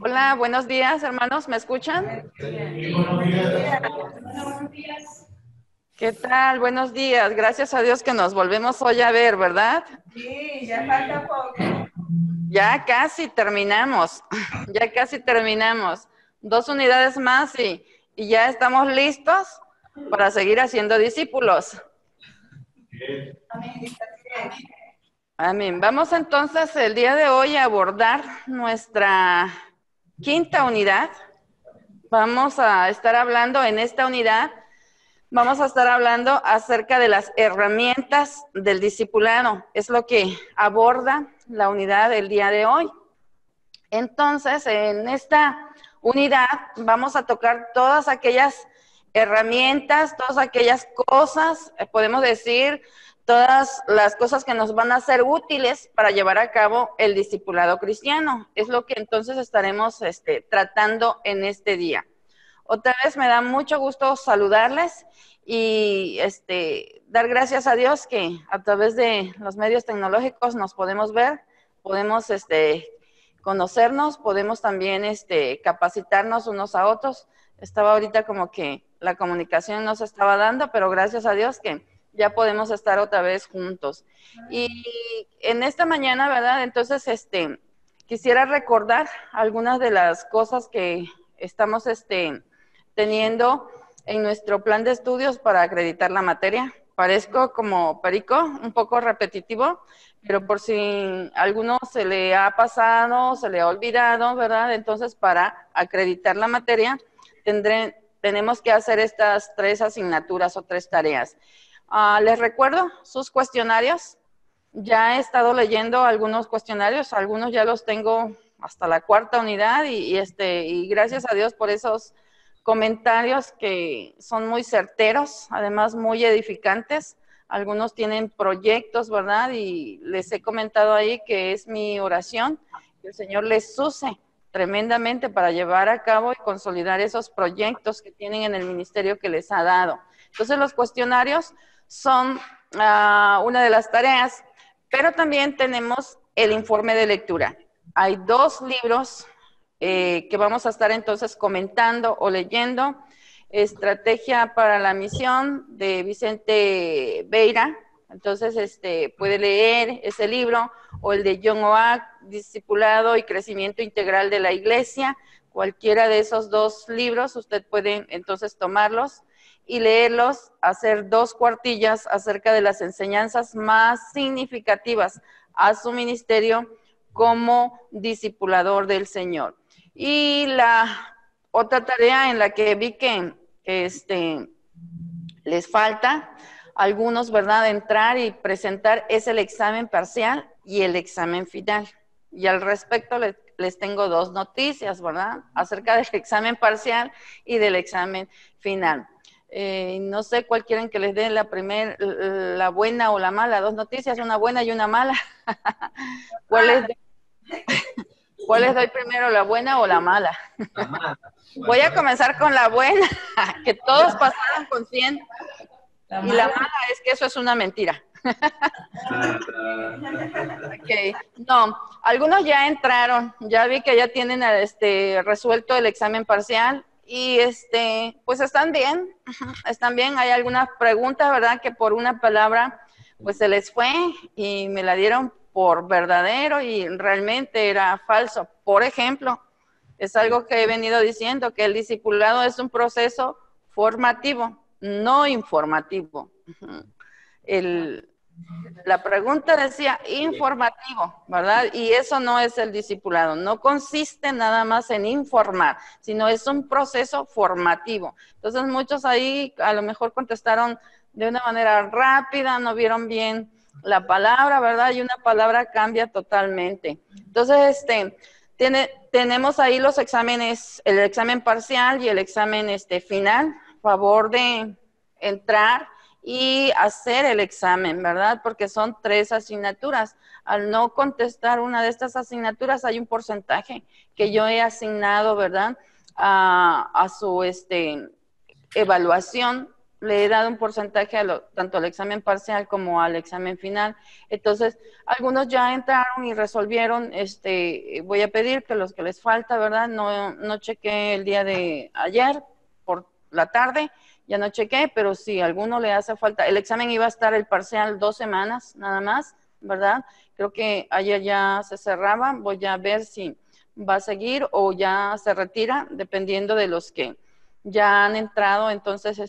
Hola, buenos días, hermanos, ¿me escuchan? ¿Qué tal? Buenos días. Gracias a Dios que nos volvemos hoy a ver, ¿verdad? Sí, ya falta poco. Ya casi terminamos, ya casi terminamos. 2 unidades más y ya estamos listos para seguir haciendo discípulos. Amén. Vamos entonces el día de hoy a abordar nuestra quinta unidad. Vamos a estar hablando en esta unidad. Vamos a estar hablando acerca de las herramientas del discipulado. Es lo que aborda la unidad del día de hoy. Entonces, en esta unidad vamos a tocar todas aquellas herramientas, todas aquellas cosas, podemos decir, todas las cosas que nos van a ser útiles para llevar a cabo el discipulado cristiano. Es lo que entonces estaremos tratando en este día. Otra vez me da mucho gusto saludarles y dar gracias a Dios que a través de los medios tecnológicos nos podemos ver, podemos conocernos, podemos también capacitarnos unos a otros. Estaba ahorita como que la comunicación no se estaba dando, pero gracias a Dios que ya podemos estar otra vez juntos. Y en esta mañana, ¿verdad? Entonces, quisiera recordar algunas de las cosas que estamos teniendo en nuestro plan de estudios para acreditar la materia. Parezco como perico, un poco repetitivo, pero por si a alguno se le ha pasado, se le ha olvidado, ¿verdad? Entonces, para acreditar la materia, tenemos que hacer estas 3 asignaturas o 3 tareas. Les recuerdo sus cuestionarios. Ya he estado leyendo algunos cuestionarios, algunos ya los tengo hasta la 4ª unidad y gracias a Dios por esos comentarios que son muy certeros, además muy edificantes. Algunos tienen proyectos, ¿verdad? Y les he comentado ahí que es mi oración, que el Señor les use tremendamente para llevar a cabo y consolidar esos proyectos que tienen en el ministerio que les ha dado. Entonces los cuestionarios son una de las tareas, pero también tenemos el informe de lectura. Hay 2 libros que vamos a estar entonces comentando o leyendo. Estrategia para la misión de Vicente Beira. Entonces, puede leer ese libro o el de John Oak, Discipulado y Crecimiento Integral de la Iglesia. Cualquiera de esos 2 libros, usted puede entonces tomarlos y leerlos, hacer 2 cuartillas acerca de las enseñanzas más significativas a su ministerio como discipulador del Señor. Y la otra tarea en la que vi que les falta a algunos, ¿verdad?, entrar y presentar es el examen parcial y el examen final. Y al respecto les tengo 2 noticias, ¿verdad?, acerca del examen parcial y del examen final. No sé cuál quieren que les dé la buena o la mala, 2 noticias, una buena y una mala. ¿Cuál les doy primero, la buena o la mala? Voy a comenzar con la buena, que todos pasaron con 100, y la mala es que eso es una mentira. Okay. No, algunos ya entraron, ya vi que ya tienen resuelto el examen parcial y pues están bien, hay algunas preguntas, ¿verdad?, que por una palabra pues se les fue y me la dieron por verdadero y realmente era falso. Por ejemplo, es algo que he venido diciendo, que el discipulado es un proceso formativo, no informativo. La pregunta decía informativo, ¿verdad? Y eso no es el discipulado, no consiste nada más en informar, sino es un proceso formativo. Entonces muchos ahí a lo mejor contestaron de una manera rápida, no vieron bien la palabra, ¿verdad? Y una palabra cambia totalmente. Entonces, tenemos ahí los exámenes, el examen parcial y el examen final. Favor de entrar y hacer el examen, ¿verdad? Porque son 3 asignaturas. Al no contestar una de estas asignaturas, hay un porcentaje que yo he asignado, ¿verdad?, a su evaluación le he dado un porcentaje tanto al examen parcial como al examen final. Entonces, algunos ya entraron y resolvieron. Voy a pedir que los que les falta, ¿verdad? No chequé el día de ayer por la tarde, ya no chequé, pero si a alguno le hace falta, el examen iba a estar el parcial 2 semanas nada más, ¿verdad? Creo que ayer ya se cerraba, voy a ver si va a seguir o ya se retira, dependiendo de los que ya han entrado entonces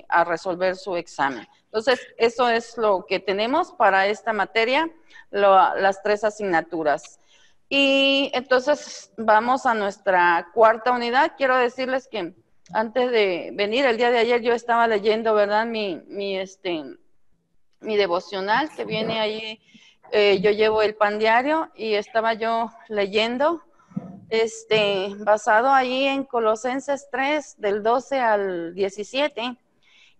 a resolver su examen. Entonces, eso es lo que tenemos para esta materia, las 3 asignaturas. Y entonces vamos a nuestra cuarta unidad. Quiero decirles que antes de venir, el día de ayer yo estaba leyendo, ¿verdad? Mi devocional que viene ahí. Yo llevo el pan diario y estaba yo leyendo basado ahí en Colosenses 3, del 12 al 17,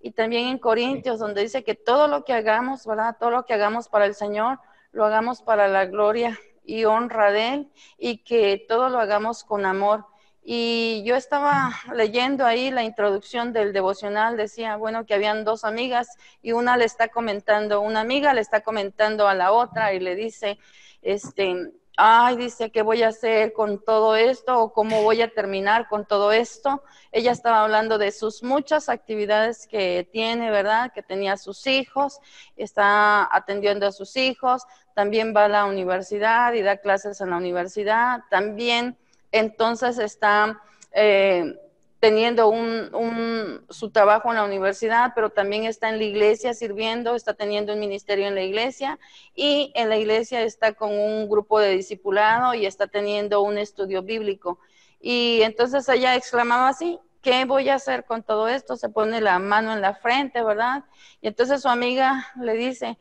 y también en Corintios, donde dice que todo lo que hagamos, ¿verdad? Todo lo que hagamos para el Señor, lo hagamos para la gloria y honra de Él, y que todo lo hagamos con amor. Y yo estaba leyendo ahí la introducción del devocional, decía, bueno, que habían 2 amigas, y una amiga le está comentando a la otra, y le dice, ay, dice, ¿qué voy a hacer con todo esto? ¿O cómo voy a terminar con todo esto? Ella estaba hablando de sus muchas actividades que tiene, ¿verdad? Que tenía sus hijos, está atendiendo a sus hijos, también va a la universidad y da clases en la universidad, también entonces está teniendo su trabajo en la universidad, pero también está en la iglesia sirviendo, está teniendo un ministerio en la iglesia, y en la iglesia está con un grupo de discipulado y está teniendo un estudio bíblico. Y entonces ella exclamaba así, ¿qué voy a hacer con todo esto? Se pone la mano en la frente, ¿verdad? Y entonces su amiga le dice,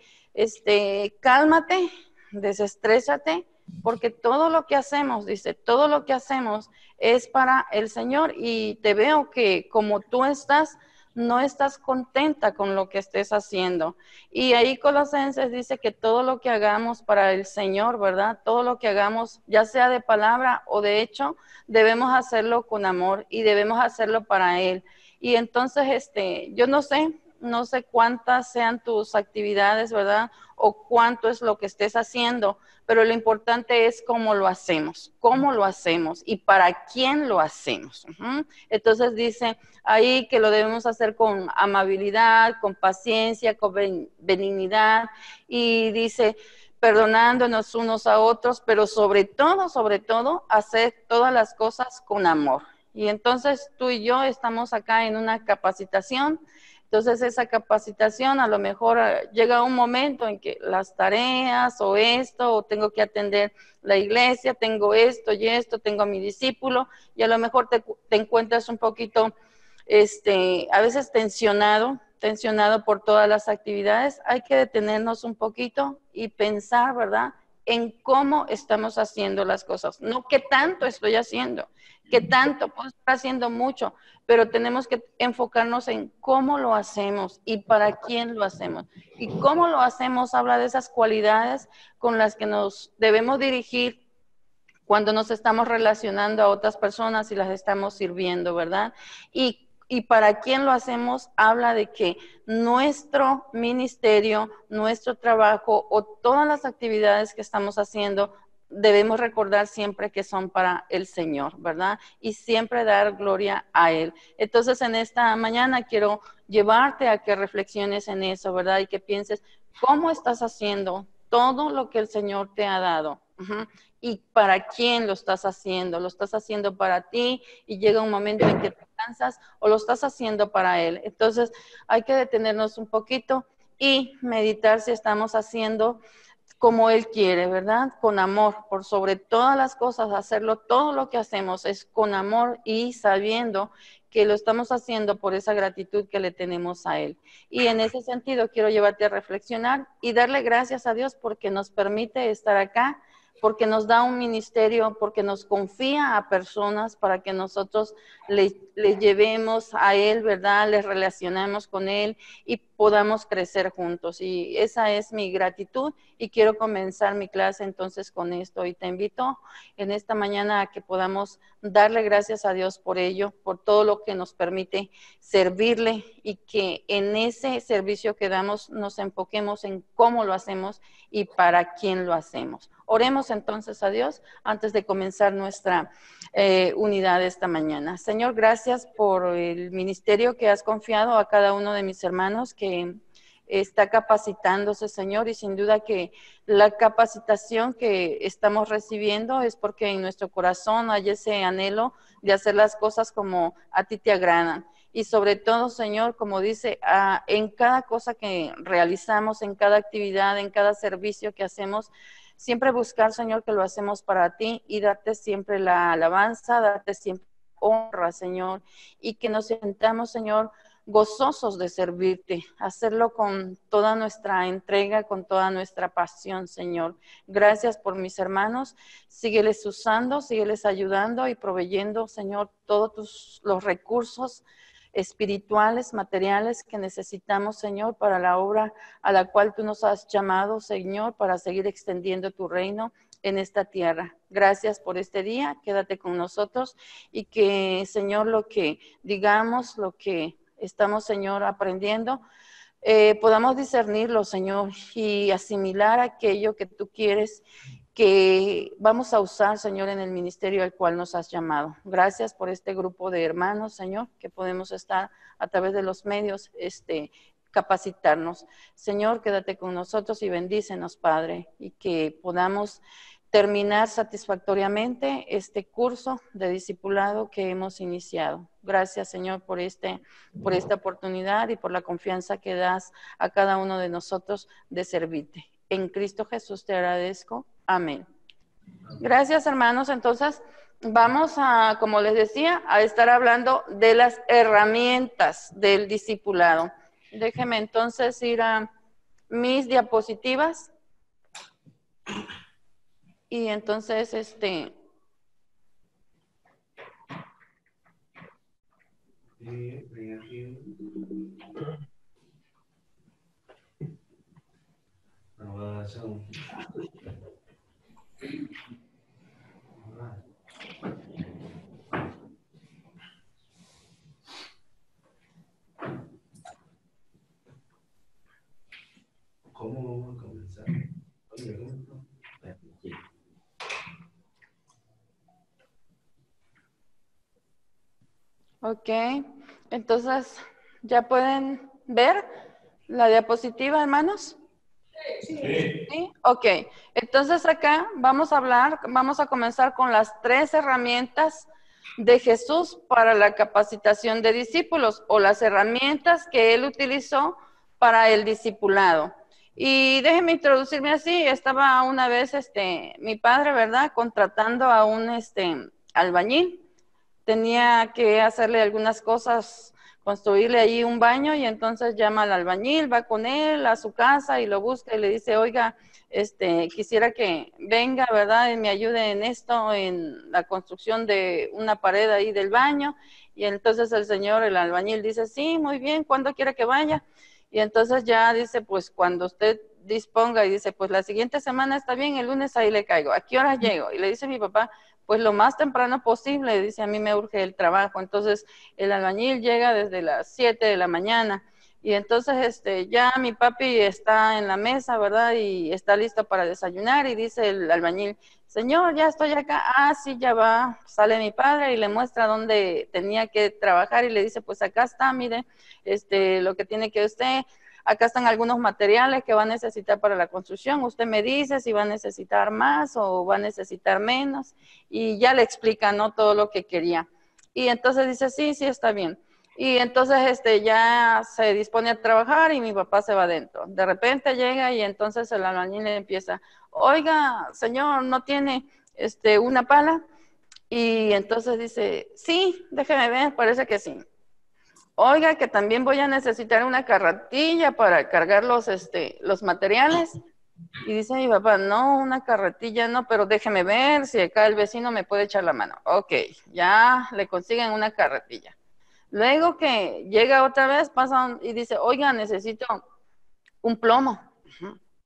cálmate, desestrésate, porque todo lo que hacemos, dice, todo lo que hacemos es para el Señor, y te veo que como tú estás, no estás contenta con lo que estés haciendo. Y ahí Colosenses dice que todo lo que hagamos para el Señor, ¿verdad? Todo lo que hagamos, ya sea de palabra o de hecho, debemos hacerlo con amor y debemos hacerlo para Él. Y entonces, yo no sé cuántas sean tus actividades, ¿verdad? O cuánto es lo que estés haciendo, pero lo importante es cómo lo hacemos y para quién lo hacemos. Entonces dice ahí que lo debemos hacer con amabilidad, con paciencia, con benignidad, y dice perdonándonos unos a otros, pero sobre todo, hacer todas las cosas con amor. Y entonces tú y yo estamos acá en una capacitación. Entonces esa capacitación a lo mejor llega un momento en que las tareas o esto, o tengo que atender la iglesia, tengo esto y esto, tengo a mi discípulo, y a lo mejor te encuentras un poquito, a veces tensionado por todas las actividades. Hay que detenernos un poquito y pensar, ¿verdad?, en cómo estamos haciendo las cosas, no qué tanto estoy haciendo, qué tanto, puedo estar haciendo mucho, pero tenemos que enfocarnos en cómo lo hacemos y para quién lo hacemos. Y cómo lo hacemos habla de esas cualidades con las que nos debemos dirigir cuando nos estamos relacionando a otras personas y las estamos sirviendo, ¿verdad? Y para quién lo hacemos habla de que nuestro ministerio, nuestro trabajo o todas las actividades que estamos haciendo, debemos recordar siempre que son para el Señor, ¿verdad? Y siempre dar gloria a Él. Entonces, en esta mañana quiero llevarte a que reflexiones en eso, ¿verdad? Y que pienses, ¿cómo estás haciendo todo lo que el Señor te ha dado? ¿Y para quién lo estás haciendo? ¿Lo estás haciendo para ti y llega un momento en que te cansas, o lo estás haciendo para Él? Entonces, hay que detenernos un poquito y meditar si estamos haciendo como Él quiere, ¿verdad? Con amor, por sobre todas las cosas, hacerlo, todo lo que hacemos es con amor y sabiendo que lo estamos haciendo por esa gratitud que le tenemos a Él. Y en ese sentido quiero llevarte a reflexionar y darle gracias a Dios porque nos permite estar acá, porque nos da un ministerio, porque nos confía a personas para que nosotros le llevemos a Él, ¿verdad? Les relacionemos con Él, y podamos crecer juntos. Y esa es mi gratitud y quiero comenzar mi clase entonces con esto. Y te invito en esta mañana a que podamos darle gracias a Dios por ello, por todo lo que nos permite servirle y que en ese servicio que damos nos enfoquemos en cómo lo hacemos y para quién lo hacemos. Oremos entonces a Dios antes de comenzar nuestra unidad esta mañana. Señor, gracias por el ministerio que has confiado a cada uno de mis hermanos que está capacitándose, Señor, y sin duda que la capacitación que estamos recibiendo es porque en nuestro corazón hay ese anhelo de hacer las cosas como a ti te agradan. Y sobre todo, Señor, como dice, en cada cosa que realizamos, en cada actividad, en cada servicio que hacemos, siempre buscar, Señor, que lo hacemos para ti y darte siempre la alabanza, darte siempre honra, Señor, y que nos sentamos, Señor, gozosos de servirte, hacerlo con toda nuestra entrega, con toda nuestra pasión, Señor. Gracias por mis hermanos, sígueles usando, sígueles ayudando y proveyendo, Señor, todos los recursos espirituales, materiales que necesitamos, Señor, para la obra a la cual tú nos has llamado, Señor, para seguir extendiendo tu reino en esta tierra. Gracias por este día, quédate con nosotros y que, Señor, lo que digamos, lo que estamos, Señor, aprendiendo, podamos discernirlo, Señor, y asimilar aquello que tú quieres que vamos a usar, Señor, en el ministerio al cual nos has llamado. Gracias por este grupo de hermanos, Señor, que podemos estar a través de los medios, capacitarnos. Señor, quédate con nosotros y bendícenos, Padre, y que podamos terminar satisfactoriamente este curso de discipulado que hemos iniciado. Gracias, Señor, por esta oportunidad y por la confianza que das a cada uno de nosotros de servirte. En Cristo Jesús te agradezco. Amén. Gracias, hermanos. Entonces, vamos a, como les decía, a estar hablando de las herramientas del discipulado. Déjenme entonces ir a mis diapositivas. Y entonces, ¿Cómo vamos a comenzar? ok, entonces, ¿ya pueden ver la diapositiva, hermanos? Sí. ¿Sí? Ok, entonces acá vamos a comenzar con las 3 herramientas de Jesús para la capacitación de discípulos o las herramientas que él utilizó para el discipulado. Y déjenme introducirme así, estaba una vez mi padre, ¿verdad?, contratando a un albañil. Tenía que hacerle algunas cosas, construirle ahí un baño y entonces llama al albañil, va con él a su casa y lo busca y le dice, oiga, quisiera que venga, ¿verdad?, y me ayude en esto, en la construcción de una pared ahí del baño. Y entonces el albañil dice, sí, muy bien, ¿cuándo quiere que vaya? Y entonces ya dice, pues cuando usted disponga, y dice, pues la siguiente semana está bien, el lunes ahí le caigo. ¿A qué hora llego? Y le dice mi papá, pues lo más temprano posible, dice, a mí me urge el trabajo. Entonces el albañil llega desde las 7 de la mañana y entonces ya mi papi está en la mesa, ¿verdad? Y está listo para desayunar y dice el albañil, señor, ya estoy acá. Ah, sí, ya va. Sale mi padre y le muestra dónde tenía que trabajar y le dice, pues acá está, mire, lo que tiene que usted... Acá están algunos materiales que va a necesitar para la construcción. Usted me dice si va a necesitar más o va a necesitar menos. Y ya le explica, ¿no?, todo lo que quería. Y entonces dice, sí, sí, está bien. Y entonces ya se dispone a trabajar y mi papá se va adentro. De repente llega y entonces el albañil le empieza, oiga, señor, ¿no tiene una pala? Y entonces dice, sí, déjeme ver, parece que sí. Oiga, que también voy a necesitar una carretilla para cargar los materiales. Y dice mi papá, no, una carretilla no, pero déjeme ver si acá el vecino me puede echar la mano. Ok, ya le consiguen una carretilla. Luego que llega otra vez, pasa y dice, oiga, necesito un plomo.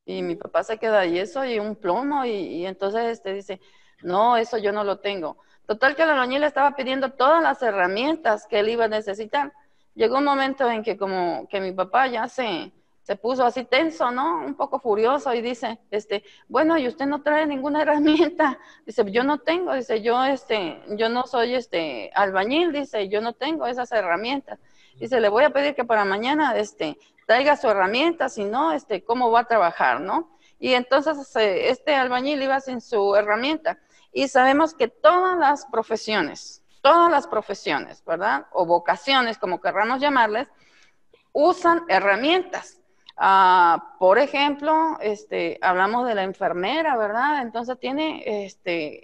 Y mi papá se queda, ¿y eso? Y un plomo. Y entonces dice, no, eso yo no lo tengo. Total que el albañil le estaba pidiendo todas las herramientas que él iba a necesitar. Llegó un momento en que como que mi papá ya se puso así tenso, ¿no? Un poco furioso y dice, bueno, y usted no trae ninguna herramienta. Dice, yo no tengo, dice, yo no soy albañil, dice, yo no tengo esas herramientas. Dice, le voy a pedir que para mañana, traiga su herramienta, si no, cómo va a trabajar, ¿no? Y entonces este albañil iba sin su herramienta. Y sabemos que todas las profesiones, ¿verdad? O vocaciones, como querramos llamarles, usan herramientas. Por ejemplo, hablamos de la enfermera, ¿verdad? Entonces tiene,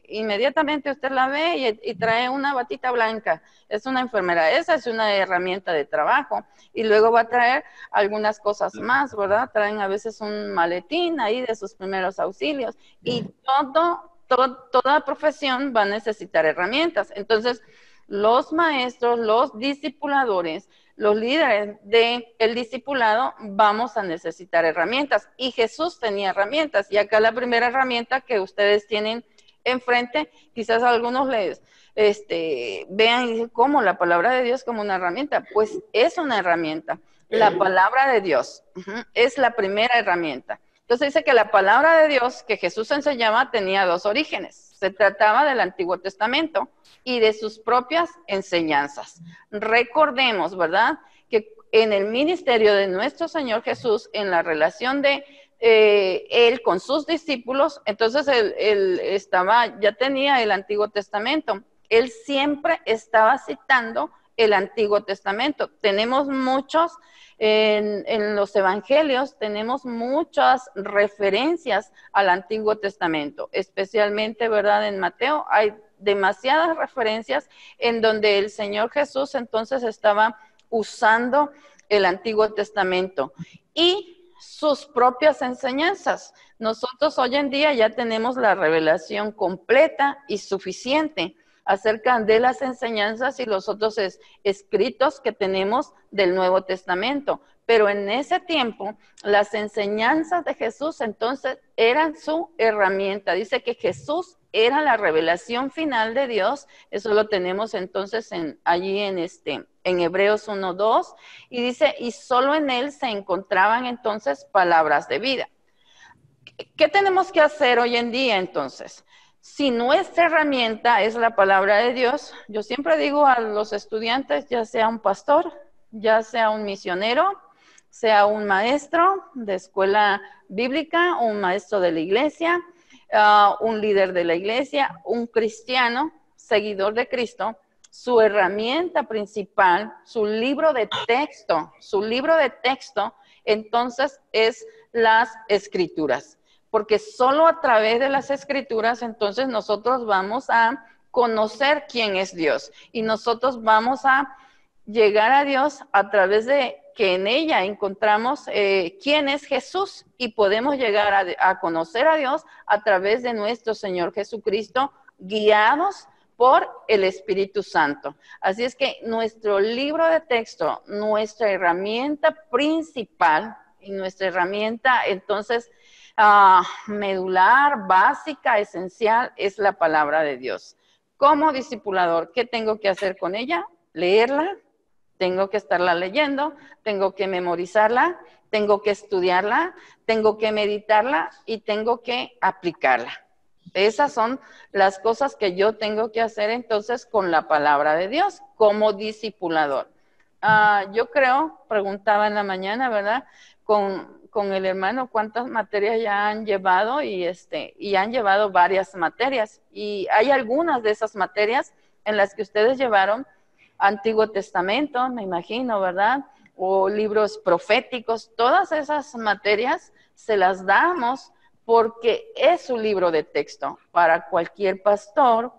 inmediatamente usted la ve y trae una batita blanca. Es una enfermera, esa es una herramienta de trabajo. Y luego va a traer algunas cosas más, ¿verdad? Traen a veces un maletín ahí de sus primeros auxilios. Y toda profesión va a necesitar herramientas. Entonces, los maestros, los discipuladores, los líderes del discipulado, vamos a necesitar herramientas. Y Jesús tenía herramientas. Y acá la primera herramienta que ustedes tienen enfrente, quizás algunos les vean y dicen, ¿cómo? La palabra de Dios como una herramienta. Pues es una herramienta. La palabra de Dios es la primera herramienta. Entonces dice que la palabra de Dios que Jesús enseñaba tenía dos orígenes. Se trataba del Antiguo Testamento y de sus propias enseñanzas. Recordemos, ¿verdad?, que en el ministerio de nuestro Señor Jesús, en la relación de Él con sus discípulos, entonces él ya tenía el Antiguo Testamento. Él siempre estaba citando el Antiguo Testamento. Tenemos muchos, en los evangelios, tenemos muchas referencias al Antiguo Testamento, especialmente, ¿verdad?, en Mateo hay demasiadas referencias en donde el Señor Jesús entonces estaba usando el Antiguo Testamento y sus propias enseñanzas. Nosotros hoy en día ya tenemos la revelación completa y suficiente acerca de las enseñanzas y los otros escritos que tenemos del Nuevo Testamento. Pero en ese tiempo, las enseñanzas de Jesús entonces eran su herramienta. Dice que Jesús era la revelación final de Dios. Eso lo tenemos entonces allí en Hebreos 1:2. Y dice, y solo en él se encontraban entonces palabras de vida. ¿Qué tenemos que hacer hoy en día entonces? Si nuestra herramienta es la palabra de Dios, yo siempre digo a los estudiantes, ya sea un pastor, ya sea un misionero, sea un maestro de escuela bíblica, un maestro de la iglesia, un líder de la iglesia, un cristiano, seguidor de Cristo, su herramienta principal, su libro de texto, entonces es las escrituras. Porque solo a través de las escrituras, entonces nosotros vamos a conocer quién es Dios. Y nosotros vamos a llegar a Dios a través de que en ella encontramos quién es Jesús. Y podemos llegar a conocer a Dios a través de nuestro Señor Jesucristo, guiados por el Espíritu Santo. Así es que nuestro libro de texto, nuestra herramienta principal y nuestra herramienta, entonces, medular, básica, esencial, es la palabra de Dios. Como discipulador, ¿qué tengo que hacer con ella? Leerla, tengo que estarla leyendo, tengo que memorizarla, tengo que estudiarla, tengo que meditarla y tengo que aplicarla. Esas son las cosas que yo tengo que hacer entonces con la palabra de Dios como discipulador. Yo creo, preguntaba en la mañana, ¿verdad?, con el hermano cuántas materias ya han llevado y han llevado varias materias. Y hay algunas de esas materias en las que ustedes llevaron Antiguo Testamento, me imagino, ¿verdad?, o libros proféticos. Todas esas materias se las damos porque es un libro de texto para cualquier pastor,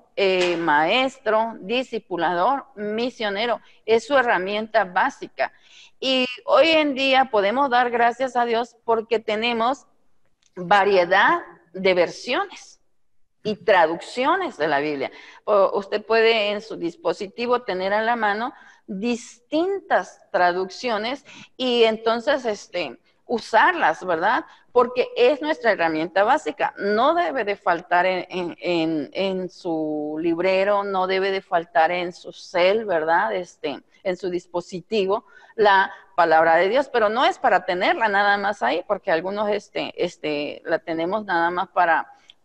maestro, discipulador, misionero. Es su herramienta básica. Y hoy en día podemos dar gracias a Dios porque tenemos variedad de versiones y traducciones de la Biblia. Usted puede en su dispositivo tener a la mano distintas traducciones y entonces usarlas, ¿verdad? Porque es nuestra herramienta básica. No debe de faltar en su librero, no debe de faltar en su cel, ¿verdad? En su dispositivo, la palabra de Dios, pero no es para tenerla nada más ahí, porque algunos la tenemos nada más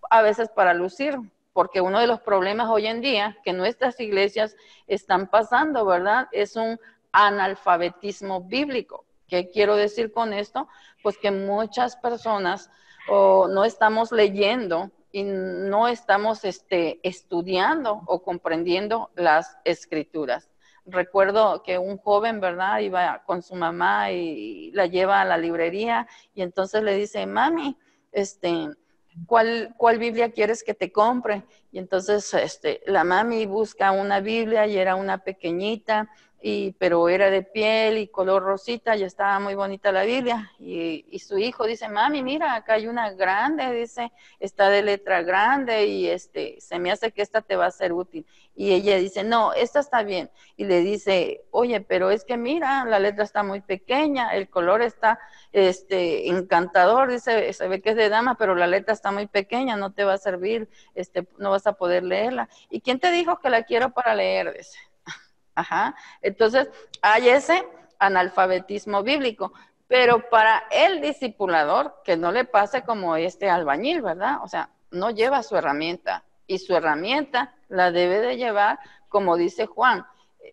a veces para lucir, porque uno de los problemas hoy en día que nuestras iglesias están pasando, ¿verdad? Es un analfabetismo bíblico. ¿Qué quiero decir con esto? Pues que muchas personas no estamos leyendo y no estamos estudiando o comprendiendo las escrituras. Recuerdo que un joven, ¿verdad? Iba con su mamá y la lleva a la librería y entonces le dice, mami, ¿cuál Biblia quieres que te compre? Y entonces la mami busca una Biblia y era una pequeñita, pero era de piel y color rosita y estaba muy bonita la Biblia. Y su hijo dice, mami, mira, acá hay una grande, dice, está de letra grande y se me hace que esta te va a ser útil. Y ella dice, no, esta está bien. Y le dice, oye, pero es que mira, la letra está muy pequeña, el color está encantador, dice, se ve que es de dama, pero la letra está muy pequeña, no te va a servir, no vas a poder leerla. ¿Y quién te dijo que la quiero para leer? Dice. Ajá. Entonces, hay ese analfabetismo bíblico, pero para el discipulador, que no le pase como este albañil, ¿verdad? O sea, no lleva su herramienta, y su herramienta la debe de llevar, como dice Juan,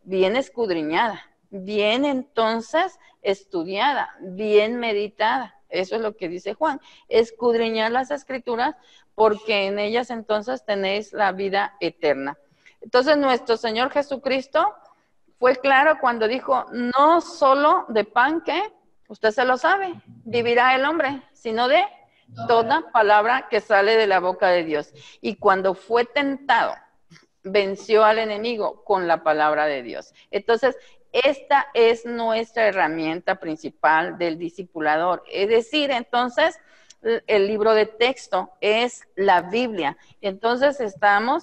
bien escudriñada, bien entonces estudiada, bien meditada. Eso es lo que dice Juan, escudriñar las escrituras, porque en ellas entonces tenéis la vida eterna. Entonces, nuestro Señor Jesucristo fue claro cuando dijo, no solo de pan que, usted se lo sabe, vivirá el hombre, sino de toda palabra que sale de la boca de Dios. Y cuando fue tentado, venció al enemigo con la palabra de Dios. Entonces, esta es nuestra herramienta principal del discipulador. Es decir, entonces, el libro de texto es la Biblia. Entonces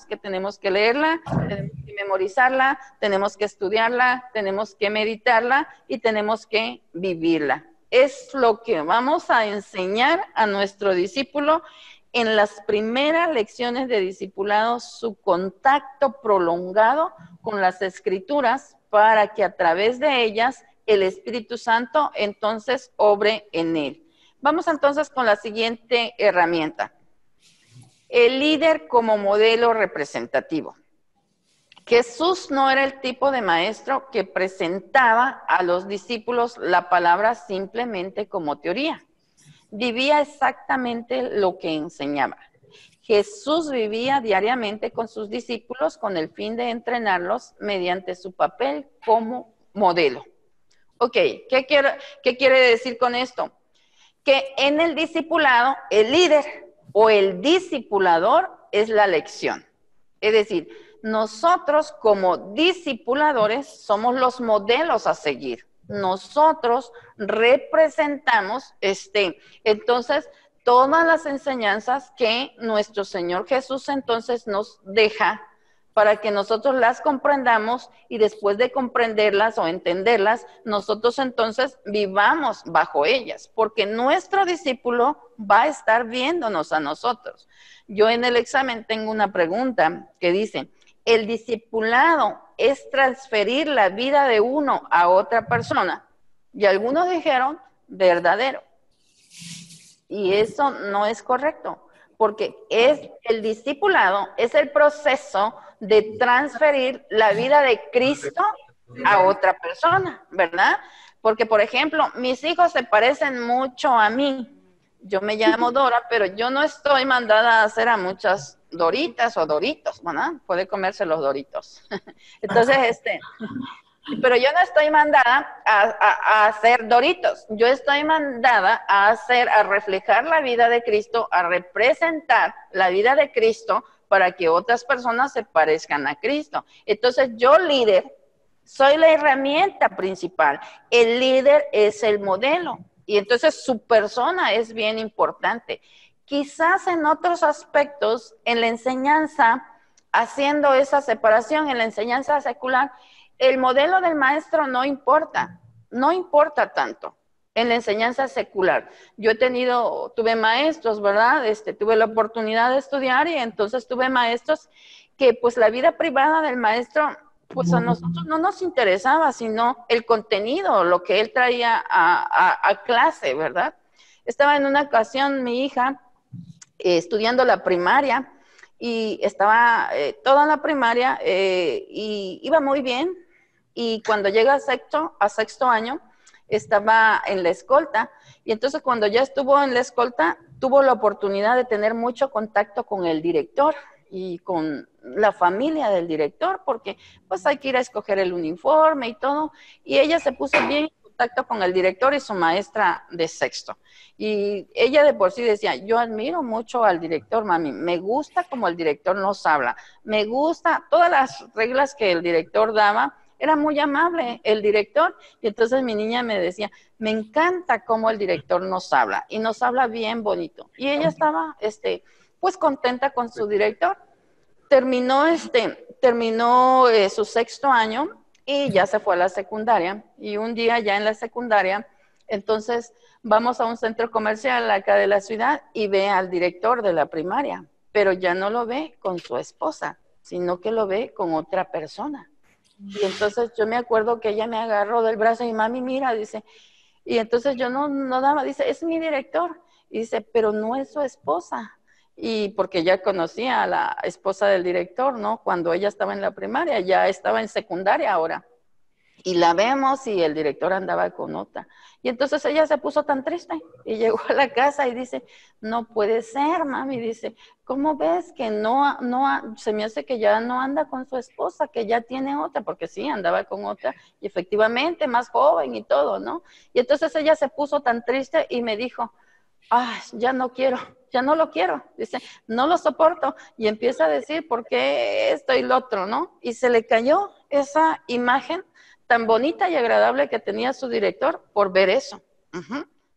que tenemos que leerla, tenemos que memorizarla, tenemos que estudiarla, tenemos que meditarla y tenemos que vivirla. Es lo que vamos a enseñar a nuestro discípulo en las primeras lecciones de discipulado, su contacto prolongado con las escrituras para que a través de ellas el Espíritu Santo entonces obre en él. Vamos entonces con la siguiente herramienta. El líder como modelo representativo. Jesús no era el tipo de maestro que presentaba a los discípulos la palabra simplemente como teoría. Vivía exactamente lo que enseñaba. Jesús vivía diariamente con sus discípulos con el fin de entrenarlos mediante su papel como modelo. Ok, ¿qué quiere decir con esto? Que en el discipulado, el líder o el discipulador es la lección. Es decir, nosotros como discipuladores somos los modelos a seguir. Nosotros representamos, entonces, todas las enseñanzas que nuestro Señor Jesús entonces nos deja para que nosotros las comprendamos y después de comprenderlas o entenderlas, nosotros entonces vivamos bajo ellas, porque nuestro discípulo va a estar viéndonos a nosotros. Yo en el examen tengo una pregunta que dice, ¿el discipulado es transferir la vida de uno a otra persona? Y algunos dijeron, verdadero. Y eso no es correcto, porque el discipulado es el proceso de transferir la vida de Cristo a otra persona, ¿verdad? Porque, por ejemplo, mis hijos se parecen mucho a mí. Yo me llamo Dora, pero yo no estoy mandada a hacer a muchas Doritas o Doritos, ¿verdad? Puede comerse los Doritos. Entonces, pero yo no estoy mandada a hacer Doritos. Yo estoy mandada a reflejar la vida de Cristo, a representar la vida de Cristo para que otras personas se parezcan a Cristo. Entonces, yo líder, soy la herramienta principal. El líder es el modelo. Y entonces su persona es bien importante. Quizás en otros aspectos, en la enseñanza, haciendo esa separación, en la enseñanza secular, el modelo del maestro no importa tanto en la enseñanza secular. Yo tuve maestros, ¿verdad? Tuve la oportunidad de estudiar y entonces tuve maestros que pues la vida privada del maestro, pues a nosotros no nos interesaba, sino el contenido, lo que él traía a clase, ¿verdad? Estaba en una ocasión mi hija estudiando la primaria y estaba toda la primaria y iba muy bien. Y cuando llega a sexto año, estaba en la escolta. Y entonces cuando ya estuvo en la escolta, tuvo la oportunidad de tener mucho contacto con el director y con la familia del director, porque pues hay que ir a escoger el uniforme y todo. Y ella se puso bien en contacto con el director y su maestra de sexto. Y ella de por sí decía, yo admiro mucho al director, mami, me gusta como el director nos habla, me gusta todas las reglas que el director daba. Era muy amable el director y entonces mi niña me decía, me encanta cómo el director nos habla y nos habla bien bonito. Y ella estaba, pues contenta con su director. Terminó su sexto año y ya se fue a la secundaria. Y un día ya en la secundaria, entonces vamos a un centro comercial acá de la ciudad y ve al director de la primaria, pero ya no lo ve con su esposa, sino que lo ve con otra persona. Y entonces yo me acuerdo que ella me agarró del brazo y mami, mira, dice, y entonces yo no daba, dice, es mi director. Y dice, pero no es su esposa. Y porque ya conocía a la esposa del director, ¿no? Cuando ella estaba en la primaria, ya estaba en secundaria ahora. Y la vemos y el director andaba con otra. Y entonces ella se puso tan triste y llegó a la casa y dice, no puede ser, mami, dice, ¿cómo ves que se me hace que ya no anda con su esposa, que ya tiene otra? Porque sí, andaba con otra y efectivamente más joven y todo, ¿no? Y entonces ella se puso tan triste y me dijo, ya no quiero, ya no lo quiero, dice, no lo soporto. Y empieza a decir, ¿por qué esto y lo otro, no? Y se le cayó esa imagen tan bonita y agradable que tenía su director por ver eso.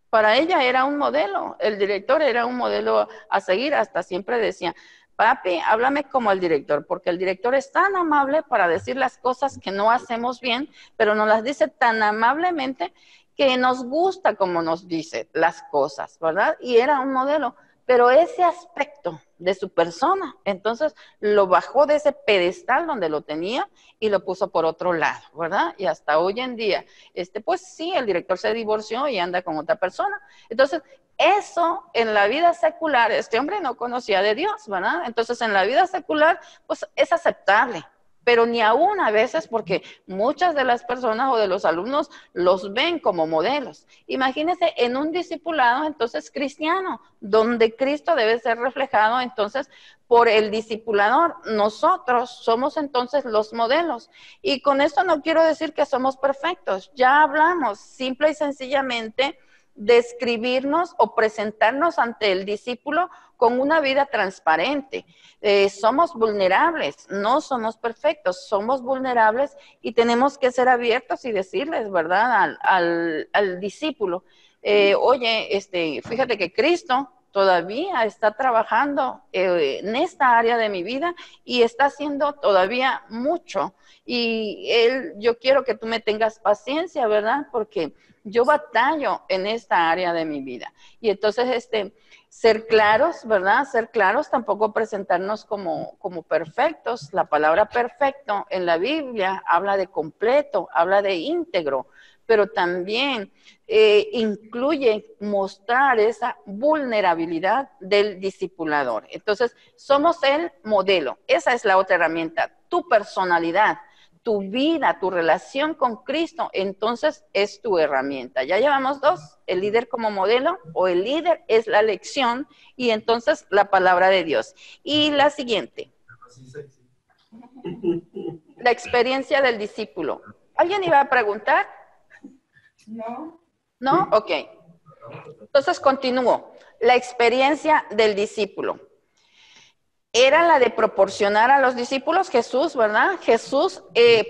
Para ella era un modelo, el director era un modelo a seguir, hasta siempre decía, papi, háblame como el director, porque el director es tan amable para decir las cosas que no hacemos bien, pero nos las dice tan amablemente que nos gusta como nos dice las cosas, ¿verdad? Y era un modelo, pero ese aspecto de su persona, entonces lo bajó de ese pedestal donde lo tenía y lo puso por otro lado, ¿verdad? Y hasta hoy en día, pues sí, el director se divorció y anda con otra persona. Entonces, eso en la vida secular, este hombre no conocía de Dios, ¿verdad? Entonces, en la vida secular, pues es aceptable. Pero ni aún a veces, porque muchas de las personas o de los alumnos los ven como modelos. Imagínense en un discipulado, entonces, cristiano, donde Cristo debe ser reflejado, entonces, por el discipulador. Nosotros somos entonces los modelos. Y con esto no quiero decir que somos perfectos. Ya hablamos simple y sencillamente describirnos o presentarnos ante el discípulo con una vida transparente. Somos vulnerables, no somos perfectos, somos vulnerables y tenemos que ser abiertos y decirles, ¿verdad? Al discípulo, oye, fíjate que Cristo todavía está trabajando en esta área de mi vida y está haciendo todavía mucho. Y yo quiero que tú me tengas paciencia, ¿verdad? Porque yo batallo en esta área de mi vida. Y entonces, ser claros, ¿verdad? Ser claros, tampoco presentarnos como perfectos. La palabra perfecto en la Biblia habla de completo, habla de íntegro, pero también incluye mostrar esa vulnerabilidad del discipulador. Entonces, somos el modelo. Esa es la otra herramienta, tu personalidad. Tu vida, tu relación con Cristo, entonces es tu herramienta. Ya llevamos dos, el líder como modelo o el líder es la lección y entonces la palabra de Dios. Y la siguiente, la experiencia del discípulo. ¿Alguien iba a preguntar? No. ¿No? Ok. Entonces continúo. La experiencia del discípulo. Era la de proporcionar a los discípulos, Jesús, ¿verdad? Jesús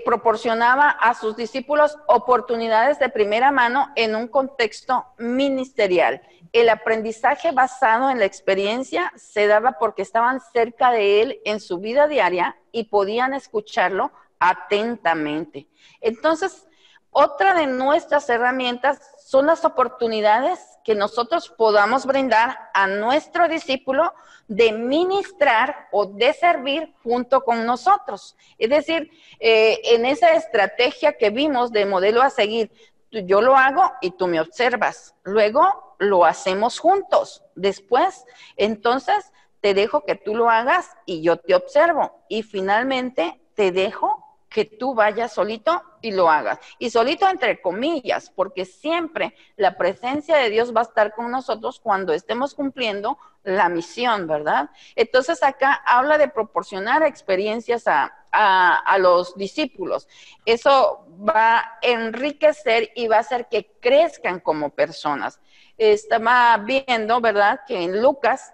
proporcionaba a sus discípulos oportunidades de primera mano en un contexto ministerial. El aprendizaje basado en la experiencia se daba porque estaban cerca de él en su vida diaria y podían escucharlo atentamente. Entonces, otra de nuestras herramientas son las oportunidades que nosotros podamos brindar a nuestro discípulo de ministrar o de servir junto con nosotros. Es decir, en esa estrategia que vimos de modelo a seguir, yo lo hago y tú me observas. Luego lo hacemos juntos. Después, entonces, te dejo que tú lo hagas y yo te observo. Y finalmente, te dejo que tú vayas solito y lo hagas. Y solito entre comillas, porque siempre la presencia de Dios va a estar con nosotros cuando estemos cumpliendo la misión, ¿verdad? Entonces acá habla de proporcionar experiencias a los discípulos. Eso va a enriquecer y va a hacer que crezcan como personas. Estaba viendo, ¿verdad?, que en Lucas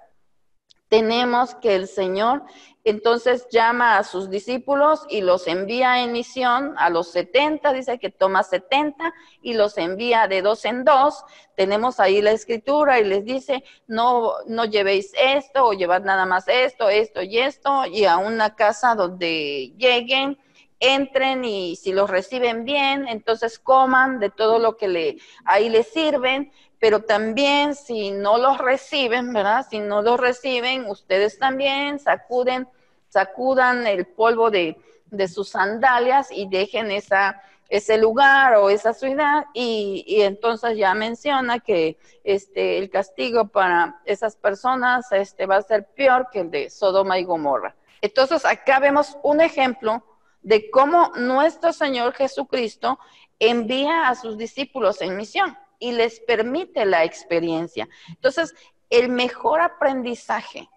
tenemos que el Señor entonces llama a sus discípulos y los envía en misión a los 70, dice que toma 70 y los envía de 2 en 2. Tenemos ahí la escritura y les dice, no llevéis esto o llevad nada más esto, esto y esto, y a una casa donde lleguen, entren y si los reciben bien, entonces coman de todo lo que ahí les sirven. Pero también si no los reciben, ¿verdad? Si no los reciben, ustedes también sacudan el polvo de sus sandalias y dejen ese lugar o esa ciudad y entonces ya menciona que el castigo para esas personas va a ser peor que el de Sodoma y Gomorra. Entonces acá vemos un ejemplo de cómo nuestro Señor Jesucristo envía a sus discípulos en misión y les permite la experiencia. Entonces, el mejor aprendizaje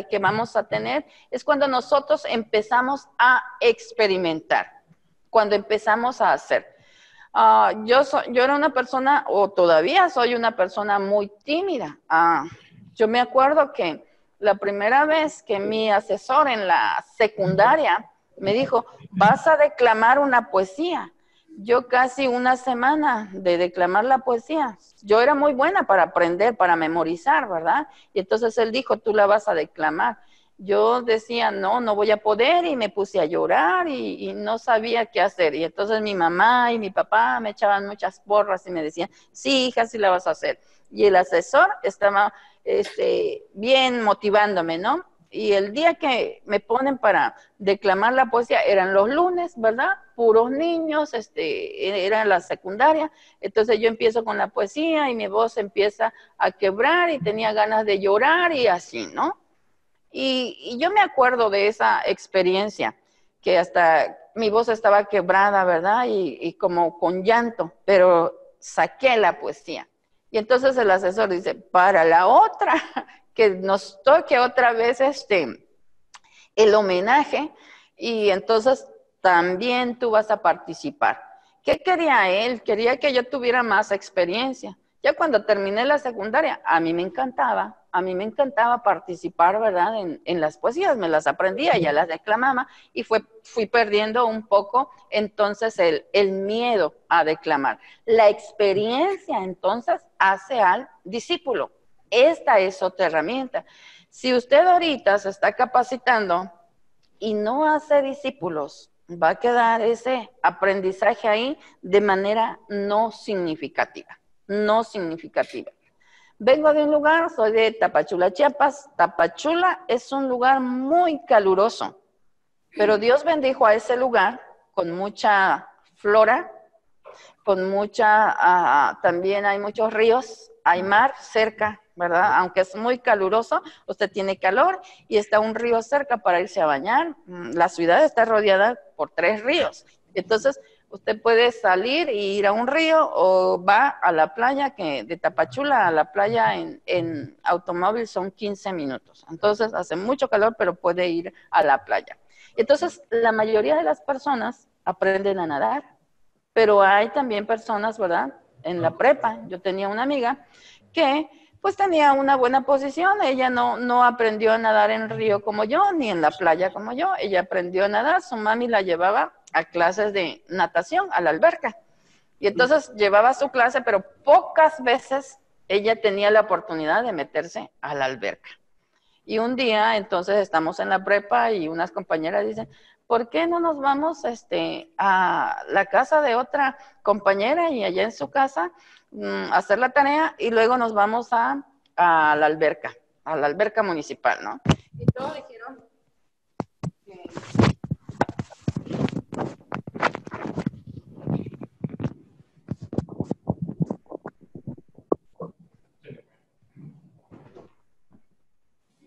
que vamos a tener es cuando nosotros empezamos a experimentar, cuando empezamos a hacer. Yo era una persona, o todavía soy una persona muy tímida. Yo me acuerdo que la primera vez que mi asesor en la secundaria me dijo, vas a declamar una poesía. Yo casi una semana de declamar la poesía. Yo era muy buena para aprender, para memorizar, ¿verdad? Y entonces él dijo, tú la vas a declamar. Yo decía, no voy a poder, y me puse a llorar y no sabía qué hacer. Y entonces mi mamá y mi papá me echaban muchas porras y me decían, sí, hija, sí la vas a hacer. Y el asesor estaba bien motivándome, ¿no? Y el día que me ponen para declamar la poesía, eran los lunes, ¿verdad? Puros niños, era la secundaria. Entonces yo empiezo con la poesía y mi voz empieza a quebrar y tenía ganas de llorar y así, ¿no? Y yo me acuerdo de esa experiencia, que hasta mi voz estaba quebrada, ¿verdad? Y como con llanto, pero saqué la poesía. Y entonces el asesor dice, para la otra, que nos toque otra vez el homenaje, y entonces también tú vas a participar. ¿Qué quería él? Quería que yo tuviera más experiencia. Ya cuando terminé la secundaria, a mí me encantaba participar, ¿verdad? En las poesías, me las aprendía, ya las declamaba, y fui perdiendo un poco entonces el miedo a declamar. La experiencia entonces hace al discípulo. Esta es otra herramienta. Si usted ahorita se está capacitando y no hace discípulos, va a quedar ese aprendizaje ahí de manera no significativa. Vengo de un lugar, soy de Tapachula, Chiapas. Tapachula es un lugar muy caluroso, pero Dios bendijo a ese lugar con mucha flora, también hay muchos ríos, hay mar cerca, ¿verdad? Aunque es muy caluroso, usted tiene calor y está un río cerca para irse a bañar. La ciudad está rodeada por 3 ríos. Entonces, usted puede salir e ir a un río o va a la playa, que de Tapachula a la playa en automóvil son 15 minutos. Entonces, hace mucho calor, pero puede ir a la playa. Entonces, la mayoría de las personas aprenden a nadar, pero hay también personas, ¿verdad? En la prepa, yo tenía una amiga que pues tenía una buena posición. Ella no aprendió a nadar en río como yo, ni en la playa como yo. Ella aprendió a nadar, su mami la llevaba a clases de natación, a la alberca. Y entonces llevaba su clase, pero pocas veces ella tenía la oportunidad de meterse a la alberca. Y un día, entonces, estamos en la prepa y unas compañeras dicen, ¿por qué no nos vamos a la casa de otra compañera y allá en su casa hacer la tarea y luego nos vamos a la alberca municipal, ¿no? Y todos dijeron que...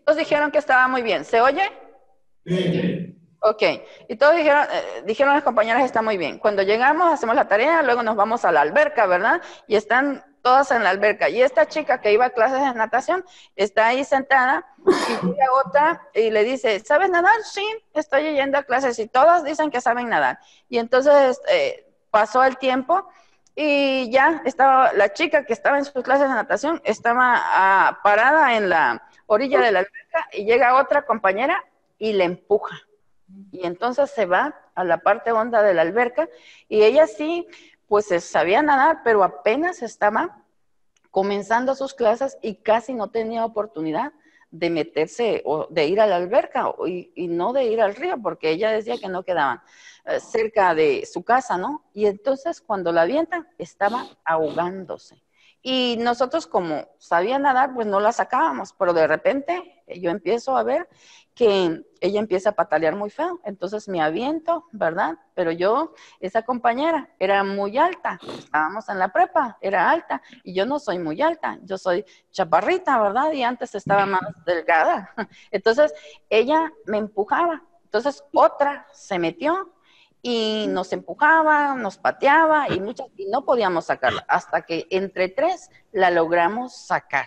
Todos dijeron que estaba muy bien. ¿Se oye? Sí. Ok. Y todos dijeron las compañeras, está muy bien. Cuando llegamos, hacemos la tarea, luego nos vamos a la alberca, ¿verdad? Y están todas en la alberca. Y esta chica que iba a clases de natación está ahí sentada y llega otra y le dice, ¿sabes nadar? Sí, estoy yendo a clases y todas dicen que saben nadar. Y entonces pasó el tiempo y ya estaba la chica que estaba en sus clases de natación, estaba parada en la orilla de la alberca y llega otra compañera y le empuja. Y entonces se va a la parte honda de la alberca y ella sí, pues sabía nadar, pero apenas estaba comenzando sus clases y casi no tenía oportunidad de meterse o de ir a la alberca y no de ir al río, porque ella decía que no quedaban cerca de su casa, ¿no? Y entonces cuando la avientan, estaba ahogándose. Y nosotros como sabía nadar, pues no la sacábamos, pero de repente yo empiezo a ver que ella empieza a patalear muy feo, entonces me aviento, ¿verdad? Pero yo, esa compañera era muy alta, estábamos en la prepa, era alta, y yo no soy muy alta, yo soy chaparrita, ¿verdad? Y antes estaba más delgada. Entonces, ella me empujaba, entonces otra se metió y nos empujaba, nos pateaba y no podíamos sacarla, hasta que entre tres la logramos sacar.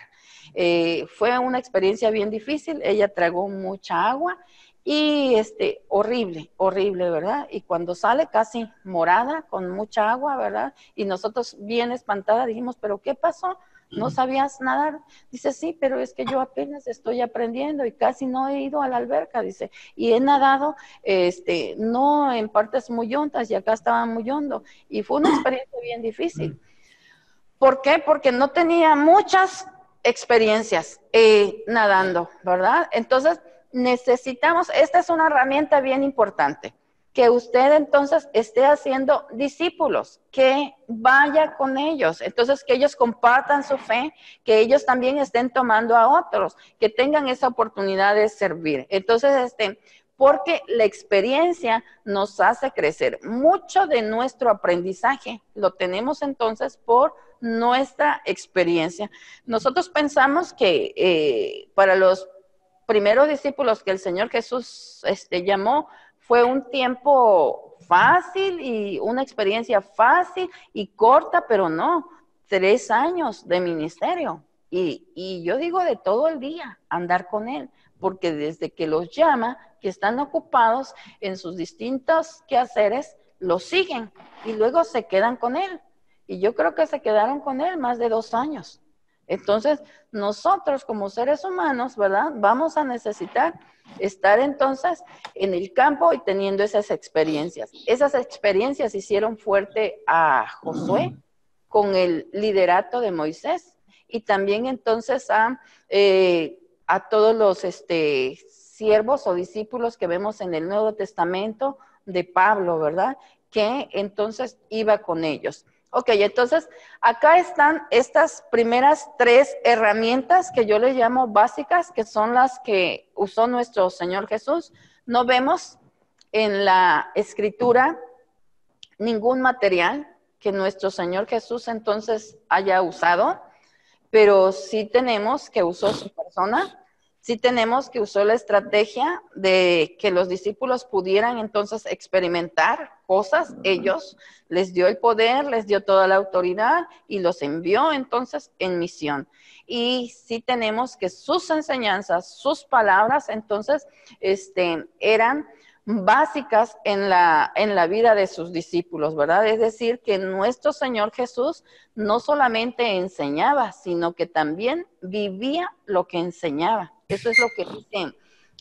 Fue una experiencia bien difícil, ella tragó mucha agua y horrible, horrible, ¿verdad? Y cuando sale casi morada, con mucha agua, ¿verdad? Y nosotros bien espantada dijimos, ¿pero qué pasó? ¿No sabías nadar? Dice, sí, pero es que yo apenas estoy aprendiendo y casi no he ido a la alberca, dice, y he nadado, no en partes muy hondas y acá estaba muy hondo. Y fue una experiencia bien difícil. ¿Por qué? Porque no tenía muchas experiencias nadando, ¿verdad? Entonces, necesitamos, esta es una herramienta bien importante, que usted entonces esté haciendo discípulos, que vaya con ellos, entonces que ellos compartan su fe, que ellos también estén tomando a otros, que tengan esa oportunidad de servir. Entonces, porque la experiencia nos hace crecer. Mucho de nuestro aprendizaje lo tenemos entonces por nuestra experiencia. Nosotros pensamos que para los primeros discípulos que el Señor Jesús llamó, fue un tiempo fácil y una experiencia fácil y corta, pero no, 3 años de ministerio. Y yo digo de todo el día andar con Él, porque desde que los llama, que están ocupados en sus distintos quehaceres, los siguen y luego se quedan con Él. Y yo creo que se quedaron con Él más de 2 años. Entonces, nosotros como seres humanos, ¿verdad? Vamos a necesitar estar entonces en el campo y teniendo esas experiencias. Esas experiencias hicieron fuerte a Josué con el liderato de Moisés y también entonces a todos los siervos o discípulos que vemos en el Nuevo Testamento de Pablo, ¿verdad? Que entonces iba con ellos. Ok, entonces acá están estas primeras 3 herramientas que yo les llamo básicas, que son las que usó nuestro Señor Jesús. No vemos en la Escritura ningún material que nuestro Señor Jesús entonces haya usado, pero sí tenemos que usó su persona, sí tenemos que usó la estrategia de que los discípulos pudieran entonces experimentar cosas, ellos les dio el poder, les dio toda la autoridad y los envió entonces en misión. Y sí tenemos que sus enseñanzas, sus palabras, entonces, eran básicas en la vida de sus discípulos, ¿verdad? Es decir, que nuestro Señor Jesús no solamente enseñaba, sino que también vivía lo que enseñaba. Eso es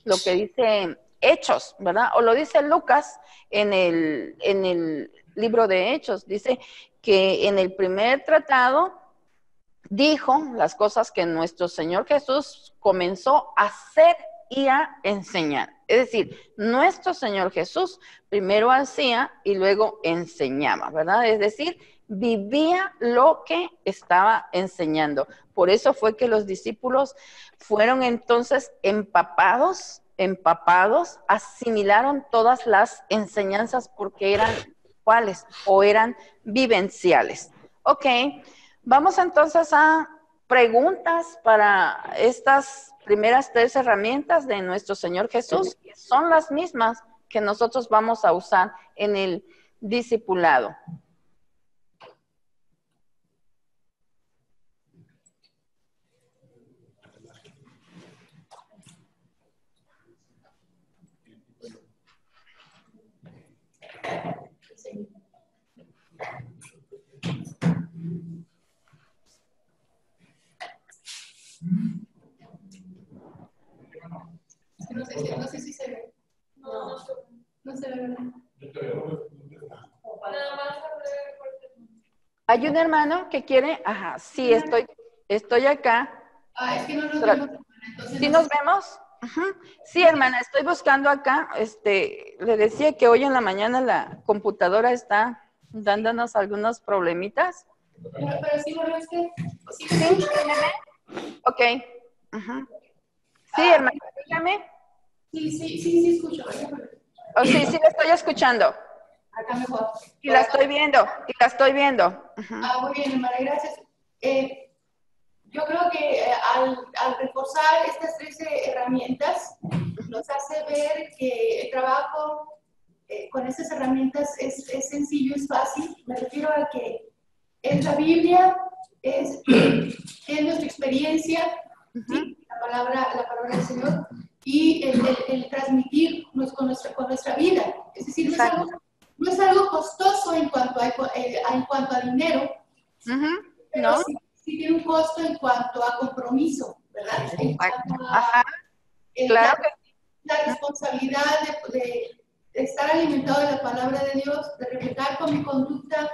lo que dice Hechos, ¿verdad? O lo dice Lucas en el libro de Hechos. Dice que en el primer tratado dijo las cosas que nuestro Señor Jesús comenzó a hacer y a enseñar. Es decir, nuestro Señor Jesús primero hacía y luego enseñaba, ¿verdad? Es decir, vivía lo que estaba enseñando. Por eso fue que los discípulos fueron entonces empapados, asimilaron todas las enseñanzas porque eran ¿cuáles? O eran vivenciales. Ok, vamos entonces a preguntas para estas primeras 3 herramientas de nuestro Señor Jesús, que son las mismas que nosotros vamos a usar en el discipulado. No sé si se ve. No se ve, ¿verdad? ¿Hay un hermano que quiere? Ajá, sí, estoy acá. Es que no nos vemos. Entonces ¿Sí no nos vemos? Ajá. Sí, hermana, estoy buscando acá. Le decía que hoy en la mañana la computadora está dándonos algunos problemitas. Pero sí lo ve usted. ¿Sí? ¿Me ve? Ok. Ajá. Sí, hermana, dígame. Sí, escucho. Oh, sí, sí la estoy escuchando. Acá mejor. Y la estoy viendo, Ajá. Muy bien, hermana, gracias. Yo creo que al reforzar estas 13 herramientas, nos hace ver que el trabajo con estas herramientas es sencillo, es fácil. Me refiero a que es la Biblia, es nuestra experiencia, ¿sí? La palabra del Señor, y el transmitir con nuestra vida. Es decir, no es algo costoso en cuanto a dinero, pero ¿no? Sí tiene un costo en cuanto a compromiso, ¿verdad? En cuanto Ajá. Claro que la responsabilidad de estar alimentado de la palabra de Dios, de reflejar con mi conducta,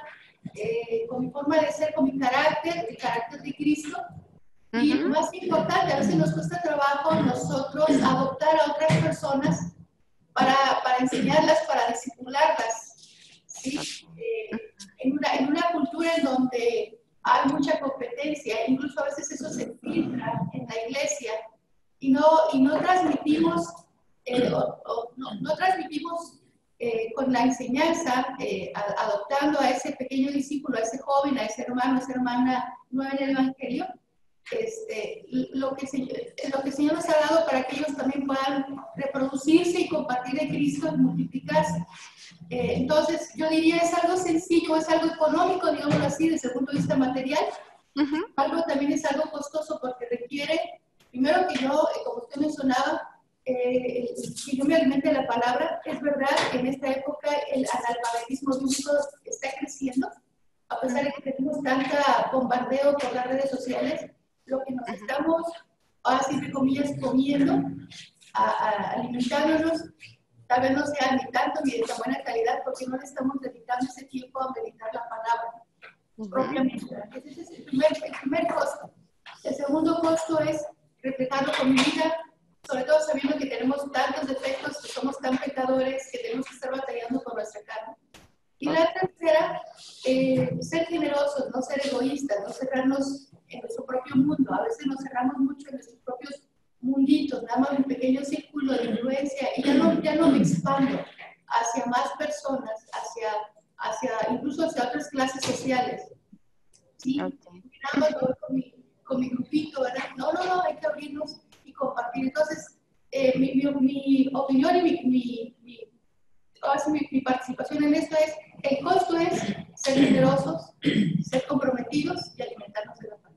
con mi forma de ser, con mi carácter, el carácter de Cristo. Y lo más importante, a veces nos cuesta trabajo nosotros adoptar a otras personas para enseñarlas, para discipularlas, ¿sí? En una cultura en donde hay mucha competencia, incluso a veces eso se filtra en la iglesia y no transmitimos, no transmitimos con la enseñanza, adoptando a ese pequeño discípulo, a ese joven, a ese hermano, a esa hermana nueva en el Evangelio, lo que el Señor nos ha dado para que ellos también puedan reproducirse y compartir de Cristo y multiplicarse. Entonces, yo diría es algo sencillo, es algo económico, digámoslo así, desde el punto de vista material. Algo también es algo costoso porque requiere, primero que yo, como usted mencionaba, que yo me alimente de la palabra. Es verdad que en esta época el analfabetismo bíblico está creciendo, a pesar de que tenemos tanta bombardeo por las redes sociales. Lo que nos estamos, así entre comillas, comiendo, alimentándonos, tal vez no sea ni tanto ni de tan buena calidad porque no le estamos dedicando ese tiempo a meditar la palabra propiamente. Ese es el primer costo. El segundo costo es reflejarlo con mi vida, sobre todo sabiendo que tenemos tantos defectos, que somos tan pecadores, que tenemos que estar batallando con nuestra carne. Y la tercera, ser generosos, no ser egoístas, no cerrarnos en nuestro propio mundo. A veces nos cerramos mucho en nuestros propios munditos, nada más un pequeño círculo de influencia, y ya no me expando hacia más personas, incluso hacia otras clases sociales. ¿Sí? Mirando con mi grupito, ¿verdad? No, hay que abrirnos y compartir. Entonces, mi opinión y mi participación en esto es, el costo es ser generosos, ser comprometidos y alimentarnos de la palabra.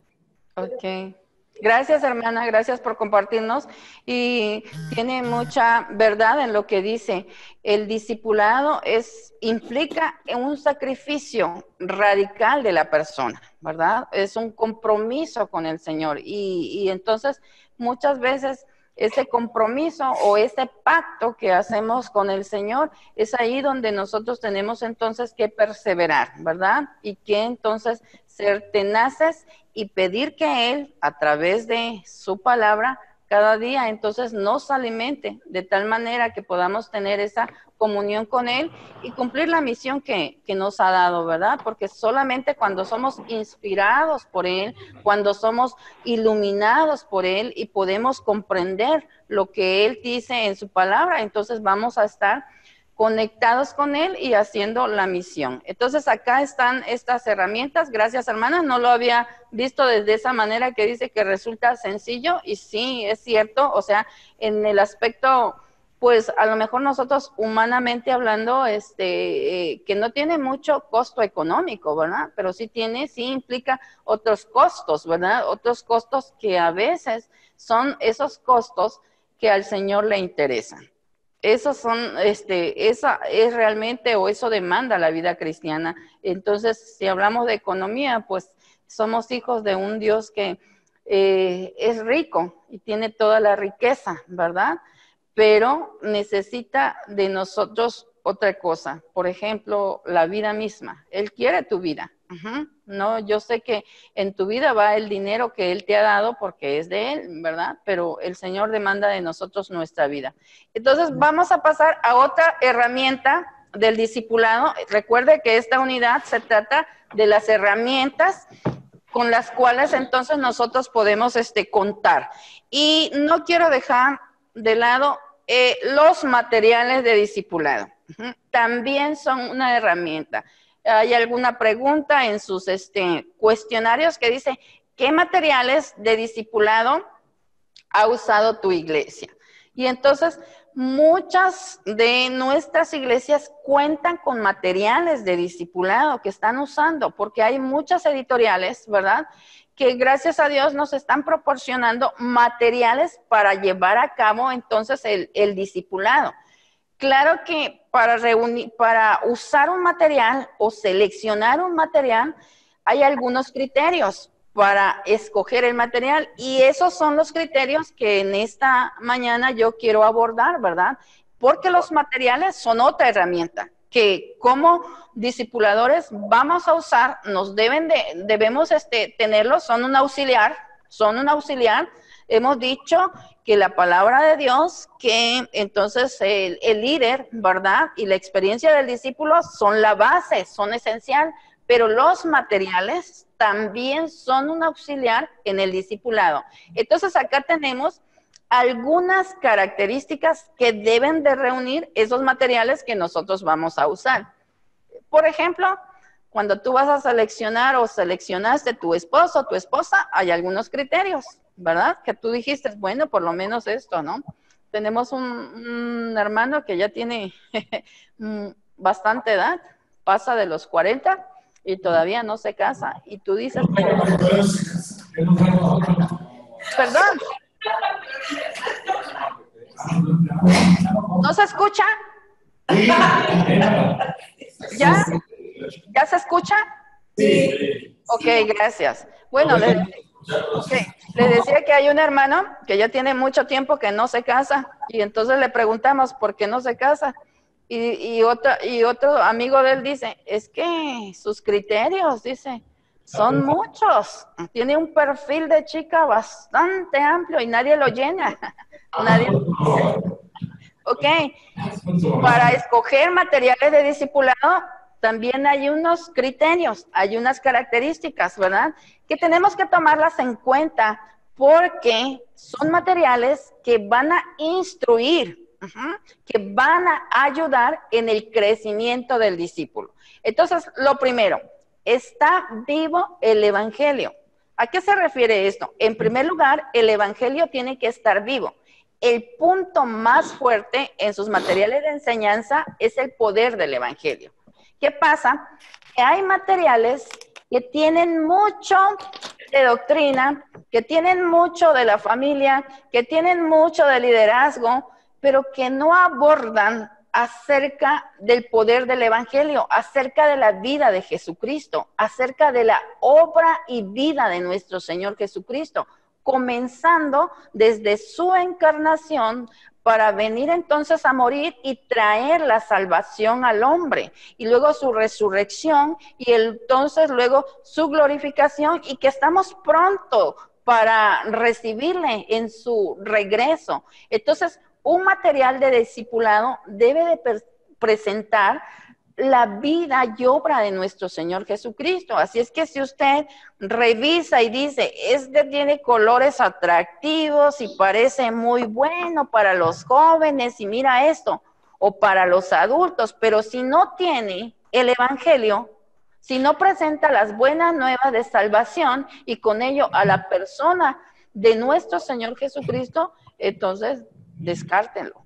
Ok. Gracias, hermana, gracias por compartirnos. Y tiene mucha verdad en lo que dice. El discipulado implica un sacrificio radical de la persona, ¿verdad? Es un compromiso con el Señor. Y entonces, muchas veces ese compromiso o ese pacto que hacemos con el Señor, es ahí donde nosotros tenemos entonces que perseverar, ¿verdad? Y que entonces ser tenaces y pedir que Él, a través de su palabra, cada día, entonces nos alimente de tal manera que podamos tener esa comunión con Él y cumplir la misión que nos ha dado, ¿verdad? Porque solamente cuando somos inspirados por Él, cuando somos iluminados por Él y podemos comprender lo que Él dice en su palabra, entonces vamos a estar conectados con Él y haciendo la misión. Entonces acá están estas herramientas, gracias hermanas, no lo había visto desde esa manera que dice que resulta sencillo y sí, es cierto, o sea, en el aspecto, pues a lo mejor nosotros humanamente hablando, que no tiene mucho costo económico, ¿verdad? Pero sí implica otros costos, ¿verdad? Otros costos que a veces son esos costos que al Señor le interesan. Esos son, esa es realmente, o eso demanda la vida cristiana. Entonces, si hablamos de economía, pues somos hijos de un Dios que es rico y tiene toda la riqueza, ¿verdad? Pero necesita de nosotros otra cosa. Por ejemplo, la vida misma. Él quiere tu vida. No, yo sé que en tu vida va el dinero que Él te ha dado porque es de Él, ¿verdad? Pero el Señor demanda de nosotros nuestra vida. Entonces vamos a pasar a otra herramienta del discipulado. Recuerde que esta unidad se trata de las herramientas con las cuales entonces nosotros podemos contar. Y no quiero dejar de lado los materiales de discipulado. También son una herramienta. Hay alguna pregunta en sus cuestionarios que dice, ¿qué materiales de discipulado ha usado tu iglesia? Y entonces, muchas de nuestras iglesias cuentan con materiales de discipulado que están usando, porque hay muchas editoriales, ¿verdad?, que gracias a Dios nos están proporcionando materiales para llevar a cabo entonces el discipulado. Claro que para usar un material o seleccionar un material, hay algunos criterios para escoger el material y esos son los criterios que en esta mañana yo quiero abordar, ¿verdad? Porque los materiales son otra herramienta que como discipuladores vamos a usar, debemos tenerlos, son un auxiliar. Hemos dicho que la palabra de Dios, que entonces el líder, ¿verdad? Y la experiencia del discípulo son la base, son esencial, pero los materiales también son un auxiliar en el discipulado. Entonces acá tenemos algunas características que deben de reunir esos materiales que nosotros vamos a usar. Por ejemplo, cuando tú vas a seleccionar o seleccionaste tu esposo o tu esposa, hay algunos criterios, ¿verdad? Que tú dijiste, bueno, por lo menos esto, ¿no? Tenemos un hermano que ya tiene bastante edad, pasa de los 40 y todavía no se casa. Y tú dices, perdón, ¿no se escucha? ¿Ya? ¿Ya se escucha? Sí. Ok, gracias. Bueno, le decía que hay un hermano que ya tiene mucho tiempo que no se casa y entonces le preguntamos por qué no se casa y otro amigo de él dice, es que sus criterios, dice, son muchos. Tiene un perfil de chica bastante amplio y nadie lo llena. Ok, para escoger materiales de discipulado también hay unos criterios, hay unas características, ¿verdad? Que tenemos que tomarlas en cuenta porque son materiales que van a instruir, que van a ayudar en el crecimiento del discípulo. Entonces, lo primero, está vivo el evangelio. ¿A qué se refiere esto? En primer lugar, el evangelio tiene que estar vivo. El punto más fuerte en sus materiales de enseñanza es el poder del evangelio. ¿Qué pasa? Que hay materiales que tienen mucho de doctrina, que tienen mucho de la familia, que tienen mucho de liderazgo, pero que no abordan acerca del poder del evangelio, acerca de la vida de Jesucristo, acerca de la obra y vida de nuestro Señor Jesucristo, comenzando desde su encarnación para venir entonces a morir y traer la salvación al hombre, y luego su resurrección, y entonces luego su glorificación, y que estamos pronto para recibirle en su regreso. Entonces, un material de discipulado debe de presentar la vida y obra de nuestro Señor Jesucristo. Así es que si usted revisa y dice, este tiene colores atractivos y parece muy bueno para los jóvenes y mira esto, o para los adultos, pero si no tiene el Evangelio, si no presenta las buenas nuevas de salvación y con ello a la persona de nuestro Señor Jesucristo, entonces descártenlo.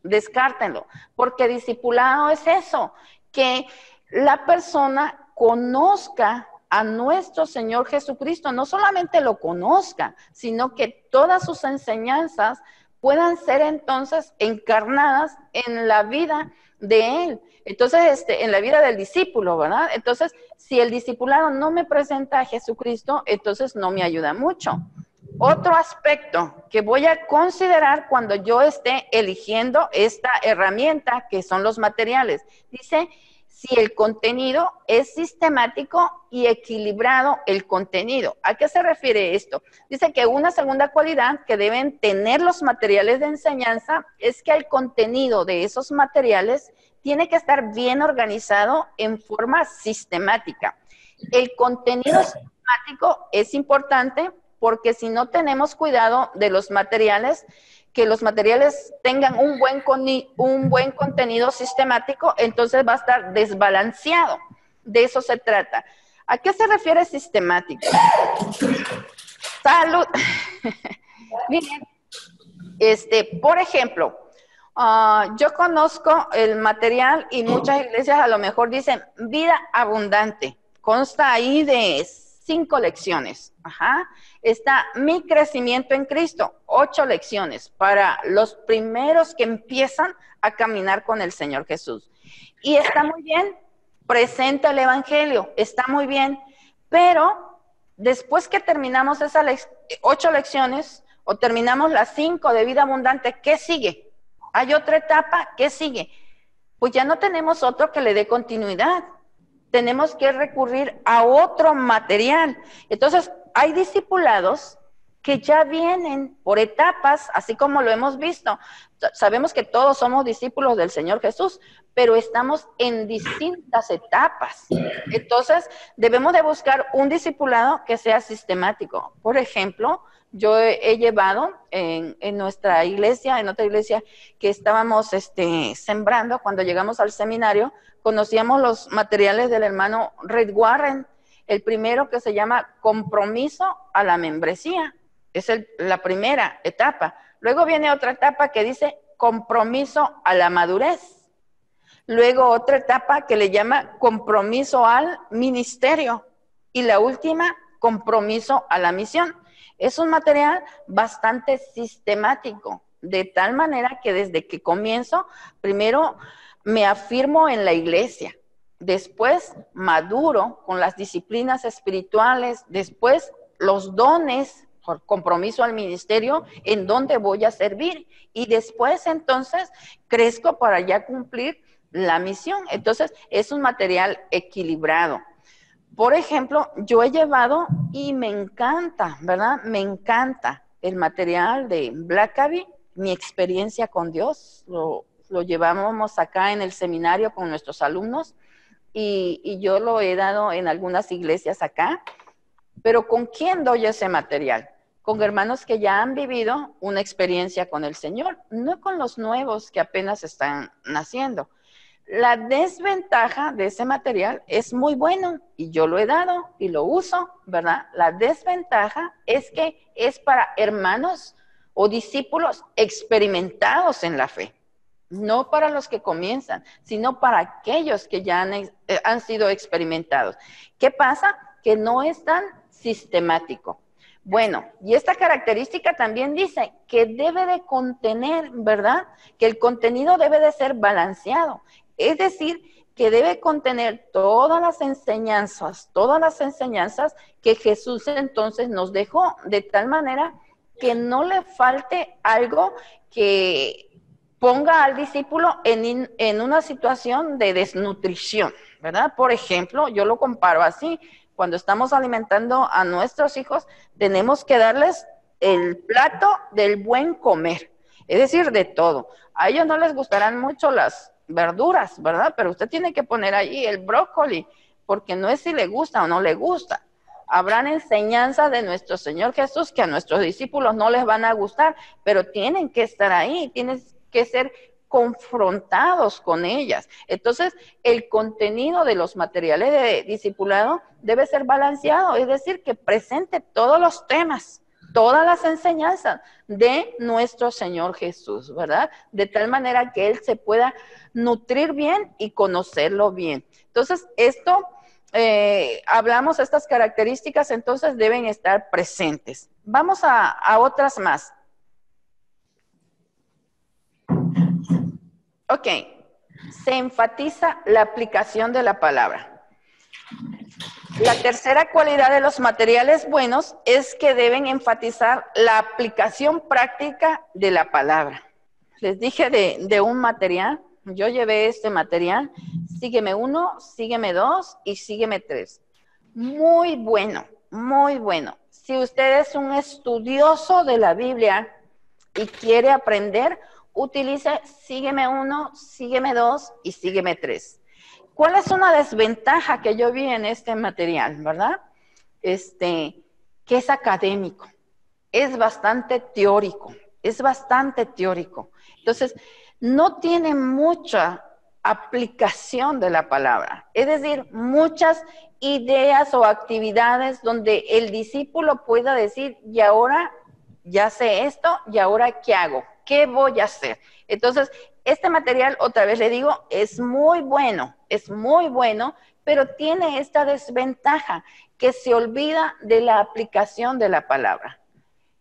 Descártenlo, porque discipulado es eso, que la persona conozca a nuestro Señor Jesucristo, no solamente lo conozca, sino que todas sus enseñanzas puedan ser entonces encarnadas en la vida de él. Entonces, en la vida del discípulo, ¿verdad? Entonces, si el discipulado no me presenta a Jesucristo, entonces no me ayuda mucho. Otro aspecto que voy a considerar cuando yo esté eligiendo esta herramienta, que son los materiales, dice, si el contenido es sistemático y equilibrado el contenido. ¿A qué se refiere esto? Dice que una segunda cualidad que deben tener los materiales de enseñanza es que el contenido de esos materiales tiene que estar bien organizado en forma sistemática. El contenido sistemático es importante porque si no tenemos cuidado de los materiales, que los materiales tengan un buen contenido sistemático, entonces va a estar desbalanceado. De eso se trata. ¿A qué se refiere sistemático? Salud. Miren, por ejemplo, yo conozco el material y muchas iglesias a lo mejor dicen vida abundante. Consta ahí de 5 lecciones. Ajá. Está mi crecimiento en Cristo, 8 lecciones para los primeros que empiezan a caminar con el Señor Jesús. Y está muy bien, presenta el Evangelio, está muy bien, pero después que terminamos esas 8 lecciones o terminamos las 5 de vida abundante, ¿qué sigue? ¿Hay otra etapa? ¿Qué sigue? Pues ya no tenemos otro que le dé continuidad. Tenemos que recurrir a otro material. Entonces, hay discipulados que ya vienen por etapas, así como lo hemos visto. Sabemos que todos somos discípulos del Señor Jesús, pero estamos en distintas etapas. Entonces, debemos de buscar un discipulado que sea sistemático. Por ejemplo, yo he llevado en nuestra iglesia, en otra iglesia que estábamos sembrando, cuando llegamos al seminario, conocíamos los materiales del hermano Red Warren, el primero que se llama compromiso a la membresía, es la primera etapa. Luego viene otra etapa que dice compromiso a la madurez. Luego otra etapa que le llama compromiso al ministerio. Y la última, compromiso a la misión. Es un material bastante sistemático, de tal manera que desde que comienzo, primero me afirmo en la iglesia, después maduro con las disciplinas espirituales, después los dones, por compromiso al ministerio, en donde voy a servir, y después entonces crezco para ya cumplir la misión. Entonces es un material equilibrado. Por ejemplo, yo he llevado y me encanta, ¿verdad? Me encanta el material de Blackaby, mi experiencia con Dios. Lo llevamos acá en el seminario con nuestros alumnos y yo lo he dado en algunas iglesias acá. Pero ¿con quién doy ese material? Con hermanos que ya han vivido una experiencia con el Señor, no con los nuevos que apenas están naciendo. La desventaja de ese material es muy bueno y yo lo he dado y lo uso, ¿verdad? La desventaja es que es para hermanos o discípulos experimentados en la fe, no para los que comienzan, sino para aquellos que ya han sido experimentados. ¿Qué pasa? Que no es tan sistemático. Bueno, y esta característica también dice que debe de contener, ¿verdad? Que el contenido debe de ser balanceado. Es decir, que debe contener todas las enseñanzas que Jesús entonces nos dejó, de tal manera que no le falte algo que ponga al discípulo en una situación de desnutrición, ¿verdad? Por ejemplo, yo lo comparo así, Cuando estamos alimentando a nuestros hijos, tenemos que darles el plato del buen comer, es decir, de todo. A ellos no les gustarán mucho las verduras, ¿verdad? Pero usted tiene que poner ahí el brócoli, porque no es si le gusta o no le gusta. Habrán enseñanzas de nuestro Señor Jesús que a nuestros discípulos no les van a gustar, pero tienen que estar ahí, tienen que ser confrontados con ellas. Entonces, el contenido de los materiales de discipulado debe ser balanceado, es decir, que presente todos los temas, todas las enseñanzas de nuestro Señor Jesús, ¿verdad? De tal manera que Él se pueda nutrir bien y conocerlo bien. Entonces, hablamos de estas características, entonces deben estar presentes. Vamos a otras más. Ok, se enfatiza la aplicación de la palabra. La tercera cualidad de los materiales buenos es que deben enfatizar la aplicación práctica de la palabra. Les dije de un material, yo llevé este material, sígueme 1, sígueme 2 y sígueme 3. Muy bueno, muy bueno. Si usted es un estudioso de la Biblia y quiere aprender, utilice sígueme 1, sígueme 2 y sígueme 3. ¿Cuál es una desventaja que yo vi en este material, verdad? Que es académico, es bastante teórico, Entonces, no tiene mucha aplicación de la palabra, es decir, muchas ideas o actividades donde el discípulo pueda decir, y ahora ya sé esto, y ahora ¿qué hago? ¿Qué voy a hacer? Entonces, este material, otra vez le digo, es muy bueno, pero tiene esta desventaja que se olvida de la aplicación de la palabra.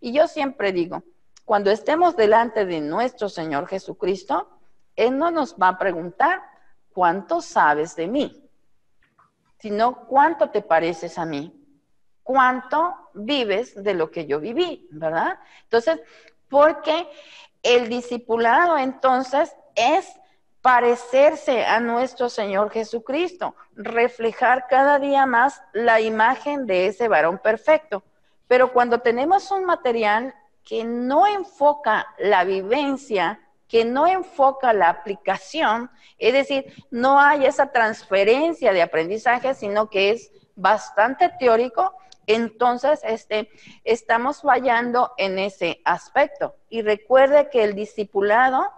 Y yo siempre digo, cuando estemos delante de nuestro Señor Jesucristo, Él no nos va a preguntar cuánto sabes de mí, sino cuánto te pareces a mí, cuánto vives de lo que yo viví, ¿verdad? Entonces, porque el discipulado entonces es parecerse a nuestro Señor Jesucristo, reflejar cada día más la imagen de ese varón perfecto. Pero cuando tenemos un material que no enfoca la vivencia, que no enfoca la aplicación, es decir, no hay esa transferencia de aprendizaje, sino que es bastante teórico, entonces estamos fallando en ese aspecto. Y recuerde que el discipulado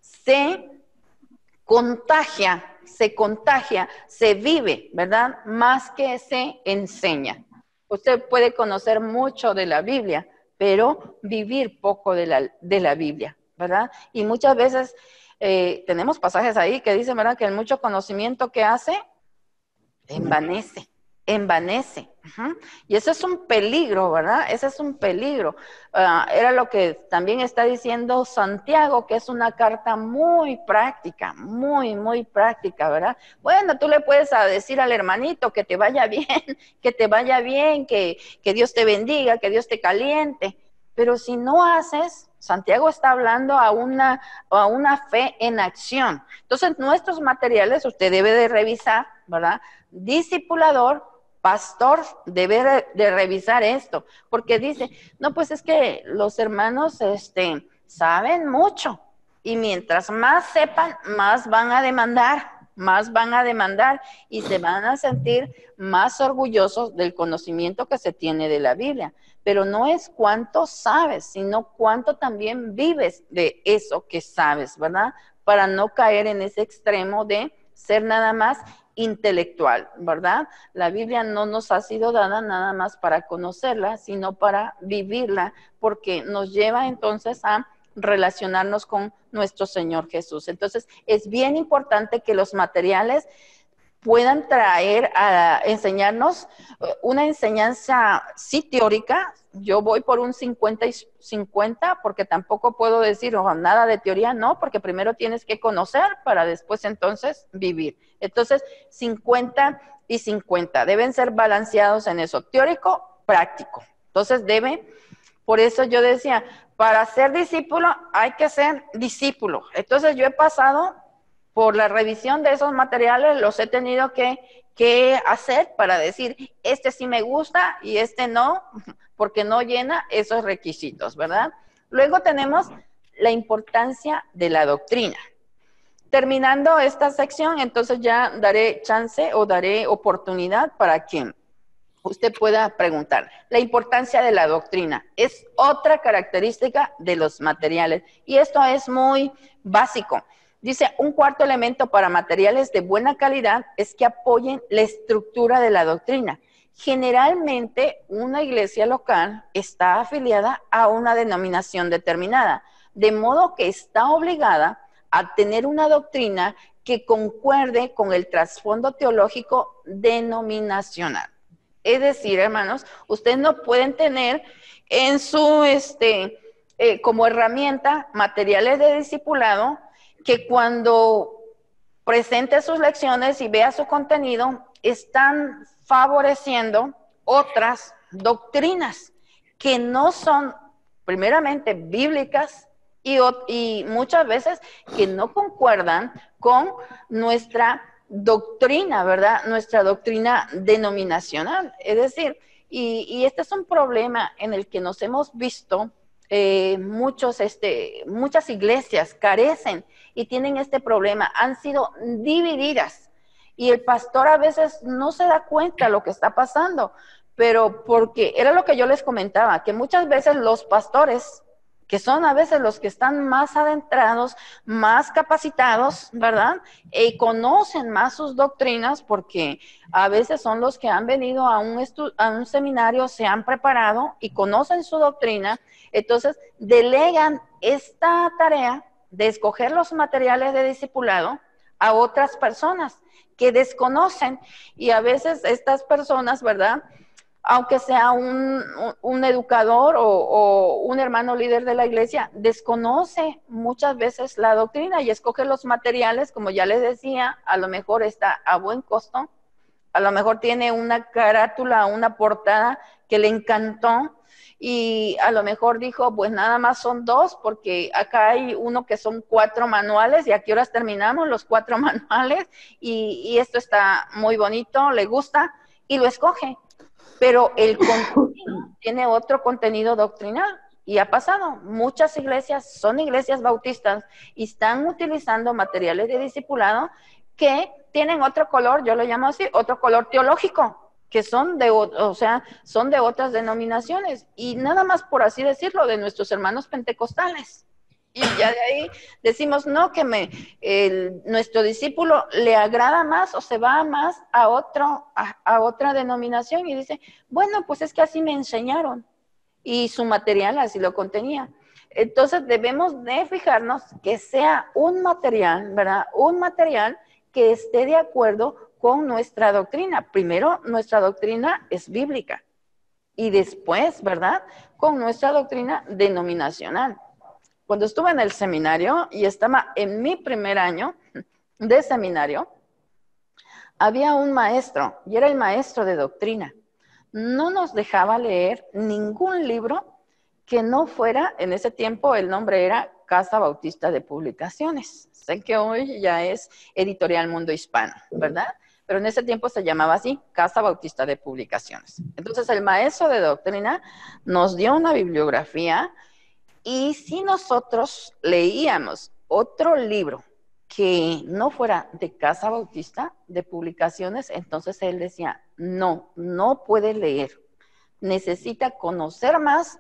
se contagia, se vive, ¿verdad? Más que se enseña. Usted puede conocer mucho de la Biblia, pero vivir poco de la Biblia, ¿verdad? Y muchas veces tenemos pasajes ahí que dicen, ¿verdad? Que el mucho conocimiento que hace, envanece. Y eso es un peligro, ¿verdad? Ese es un peligro. Era lo que también está diciendo Santiago, que es una carta muy práctica, muy práctica, ¿verdad? Bueno, tú le puedes decir al hermanito que te vaya bien, que Dios te bendiga, que Dios te caliente, pero si no haces, Santiago está hablando a una fe en acción. Entonces, nuestros materiales usted debe de revisar, ¿verdad? Discipulador, pastor debe de revisar esto, porque dice, no, pues es que los hermanos saben mucho, y mientras más sepan, más van a demandar, y se van a sentir más orgullosos del conocimiento que se tiene de la Biblia. Pero no es cuánto sabes, sino cuánto también vives de eso que sabes, ¿verdad? Para no caer en ese extremo de ser nada más intelectual, ¿verdad? La Biblia no nos ha sido dada nada más para conocerla, sino para vivirla, porque nos lleva entonces a relacionarnos con nuestro Señor Jesús. Entonces, es bien importante que los materiales puedan traer a enseñarnos una enseñanza sí teórica. Yo voy por un 50 y 50, porque tampoco puedo decir nada de teoría, no, porque primero tienes que conocer para después entonces vivir. Entonces, 50 y 50 deben ser balanceados en eso, teórico, práctico. Entonces por eso yo decía, para ser discípulo hay que ser discípulo. Entonces yo he pasado por la revisión de esos materiales, los he tenido que qué hacer para decir, este sí me gusta y este no, porque no llena esos requisitos, ¿verdad? Luego tenemos la importancia de la doctrina. Terminando esta sección, entonces ya daré chance o daré oportunidad para que usted pueda preguntar. La importancia de la doctrina es otra característica de los materiales y esto es muy básico. Dice, un cuarto elemento para materiales de buena calidad es que apoyen la estructura de la doctrina. Generalmente, una iglesia local está afiliada a una denominación determinada, de modo que está obligada a tener una doctrina que concuerde con el trasfondo teológico denominacional. Es decir, hermanos, ustedes no pueden tener en su, como herramienta, materiales de discipulado que cuando presente sus lecciones y vea su contenido, están favoreciendo otras doctrinas que no son primeramente bíblicas y muchas veces que no concuerdan con nuestra doctrina, ¿verdad? Nuestra doctrina denominacional. Es decir, y este es un problema en el que nos hemos visto, muchas iglesias carecen y tienen este problema, han sido divididas y el pastor a veces no se da cuenta de lo que está pasando, pero porque era lo que yo les comentaba, que muchas veces los pastores, que son a veces los que están más adentrados, más capacitados, ¿verdad? Y conocen más sus doctrinas porque a veces son los que han venido a un seminario, se han preparado y conocen su doctrina, entonces delegan esta tarea de escoger los materiales de discipulado a otras personas que desconocen y a veces estas personas, ¿verdad?, aunque sea un educador o un hermano líder de la iglesia, desconoce muchas veces la doctrina y escoge los materiales, como ya les decía, a lo mejor está a buen costo, a lo mejor tiene una carátula, una portada que le encantó y a lo mejor dijo, pues nada más son 2, porque acá hay uno que son 4 manuales y a qué horas terminamos los 4 manuales y esto está muy bonito, le gusta y lo escoge. Pero el contenido tiene otro contenido doctrinal y ha pasado. Muchas iglesias son iglesias bautistas y están utilizando materiales de discipulado que tienen otro color, yo lo llamo así, otro color teológico, que son son de otras denominaciones y nada más por así decirlo, de nuestros hermanos pentecostales. Y ya de ahí decimos, no, que nuestro discípulo le agrada más o se va más a otra denominación y dice, bueno, pues es que así me enseñaron y su material así lo contenía. Entonces debemos de fijarnos que sea un material, ¿verdad? Un material que esté de acuerdo con nuestra doctrina. Primero, nuestra doctrina es bíblica y después, ¿verdad?, con nuestra doctrina denominacional. Cuando estuve en el seminario y estaba en mi primer año de seminario, había un maestro y era el maestro de doctrina. No nos dejaba leer ningún libro que no fuera, en ese tiempo el nombre era Casa Bautista de Publicaciones. Sé que hoy ya es Editorial Mundo Hispano, ¿verdad? Pero en ese tiempo se llamaba así, Casa Bautista de Publicaciones. Entonces el maestro de doctrina nos dio una bibliografía. Y si nosotros leíamos otro libro que no fuera de Casa Bautista, de Publicaciones, entonces él decía, no puede leer. Necesita conocer más,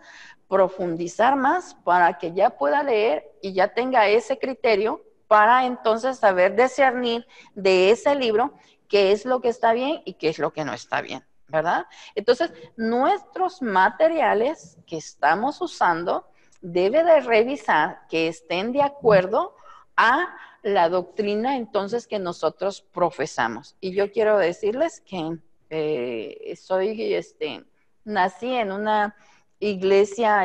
profundizar más para que ya pueda leer y ya tenga ese criterio para entonces saber discernir de ese libro qué es lo que está bien y qué es lo que no está bien, ¿verdad? Entonces, nuestros materiales que estamos usando debe de revisar que estén de acuerdo a la doctrina entonces que nosotros profesamos. Y yo quiero decirles que nací en una iglesia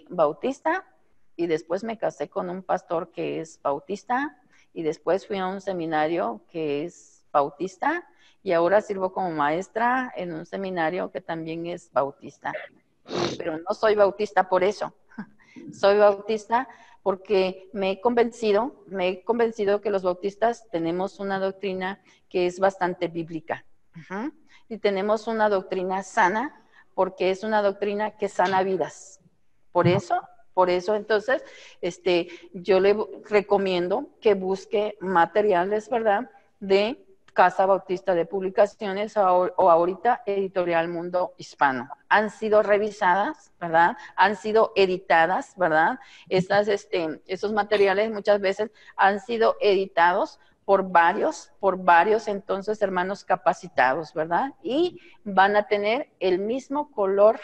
bautista y después me casé con un pastor que es bautista y después fui a un seminario que es bautista y ahora sirvo como maestra en un seminario que también es bautista. Pero no soy bautista por eso. Soy bautista porque me he convencido que los bautistas tenemos una doctrina que es bastante bíblica. Y tenemos una doctrina sana porque es una doctrina que sana vidas. Por eso entonces, yo le recomiendo que busque materiales, ¿verdad?, de Casa Bautista de Publicaciones o ahorita Editorial Mundo Hispano. Han sido revisadas, ¿verdad? Han sido editadas, ¿verdad? Esos materiales muchas veces han sido editados por varios entonces hermanos capacitados, ¿verdad? Y van a tener el mismo color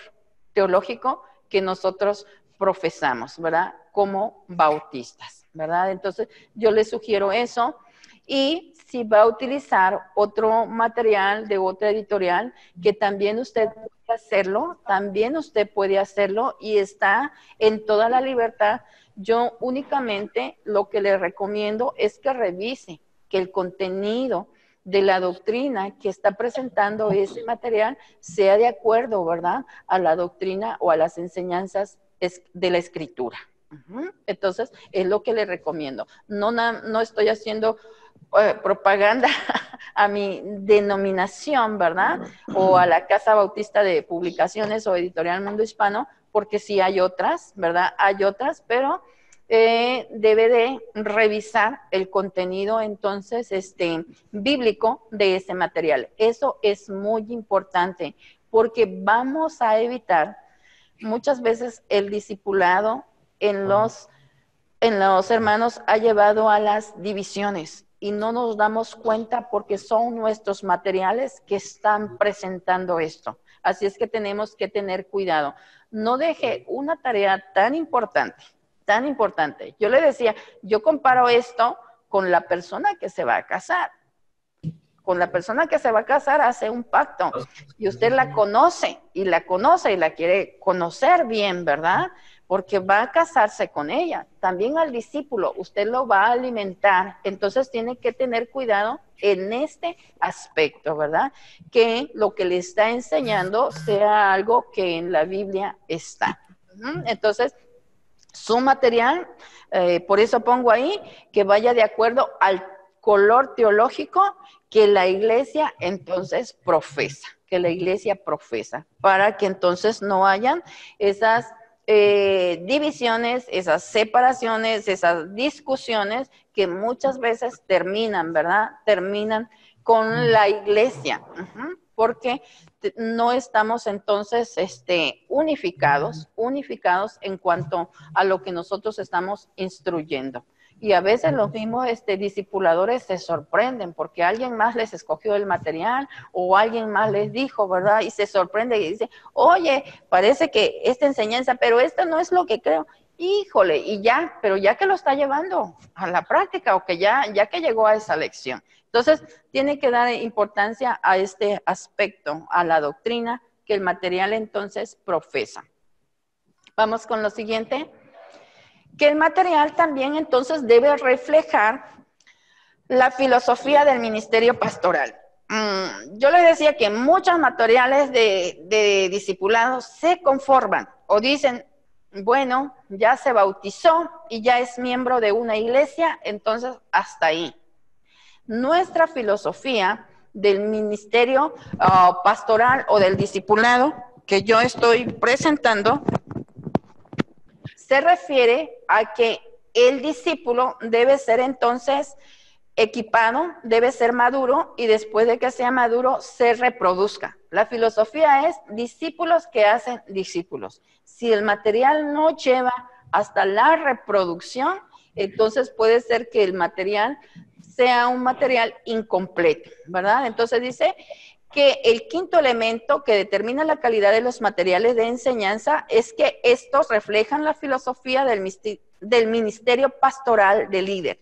teológico que nosotros profesamos, ¿verdad? Como bautistas, ¿verdad? Entonces, yo les sugiero eso. Y si va a utilizar otro material de otra editorial, que también usted puede hacerlo y está en toda la libertad. Yo únicamente lo que le recomiendo es que revise que el contenido de la doctrina que está presentando ese material sea de acuerdo, ¿verdad?, a la doctrina o a las enseñanzas de la Escritura. Entonces, es lo que le recomiendo. No estoy haciendo propaganda a mi denominación, ¿verdad?, o a la Casa Bautista de Publicaciones o Editorial Mundo Hispano, porque sí hay otras, ¿verdad? Hay otras, pero debe de revisar el contenido entonces bíblico de ese material. Eso es muy importante porque vamos a evitar muchas veces el discipulado en los hermanos ha llevado a las divisiones y no nos damos cuenta porque son nuestros materiales que están presentando esto. Así es que tenemos que tener cuidado. No deje una tarea tan importante. Yo le decía, yo comparo esto con la persona que se va a casar. Con la persona que se va a casar hace un pacto y usted la conoce y la quiere conocer bien, ¿verdad? Porque va a casarse con ella. También al discípulo, usted lo va a alimentar. Entonces tiene que tener cuidado en este aspecto, ¿verdad? Que lo que le está enseñando sea algo que en la Biblia está. Entonces, su material, por eso pongo ahí, que vaya de acuerdo al color teológico que la iglesia entonces profesa, para que entonces no hayan esas divisiones, esas separaciones, esas discusiones que muchas veces terminan, ¿verdad? Terminan con la iglesia, porque no estamos entonces unificados en cuanto a lo que nosotros estamos instruyendo. Y a veces los mismos discipuladores se sorprenden porque alguien más les escogió el material o alguien más les dijo, ¿verdad? Y se sorprende y dice, oye, parece que esta enseñanza, pero esto no es lo que creo. Híjole, y ya, pero ya que lo está llevando a la práctica o que ya que llegó a esa lección. Entonces, tiene que dar importancia a este aspecto, a la doctrina que el material entonces profesa. Vamos con lo siguiente. Que el material también entonces debe reflejar la filosofía del ministerio pastoral. Yo les decía que muchos materiales de discipulados se conforman o dicen, bueno, ya se bautizó y ya es miembro de una iglesia, entonces hasta ahí. Nuestra filosofía del ministerio pastoral o del discipulado que yo estoy presentando se refiere a que el discípulo debe ser entonces equipado, debe ser maduro y después de que sea maduro se reproduzca. La filosofía es discípulos que hacen discípulos. Si el material no lleva hasta la reproducción, entonces puede ser que el material sea un material incompleto, ¿verdad? Entonces dice que el quinto elemento que determina la calidad de los materiales de enseñanza es que estos reflejan la filosofía del ministerio pastoral del líder.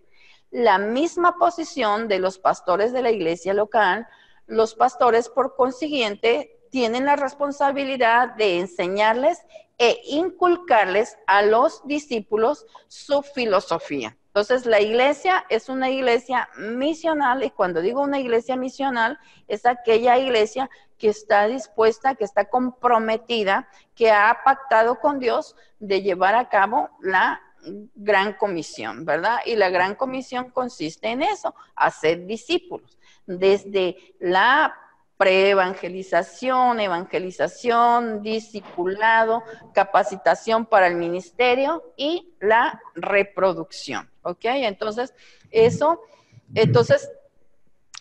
La misma posición de los pastores de la iglesia local, los pastores por consiguiente tienen la responsabilidad de enseñarles e inculcarles a los discípulos su filosofía. Entonces, la iglesia es una iglesia misional, y cuando digo una iglesia misional, es aquella iglesia que está dispuesta, que está comprometida, que ha pactado con Dios de llevar a cabo la gran comisión, ¿verdad? Y la gran comisión consiste en eso, hacer discípulos. Desde la preevangelización, evangelización, discipulado, capacitación para el ministerio y la reproducción, ¿ok? Entonces, esta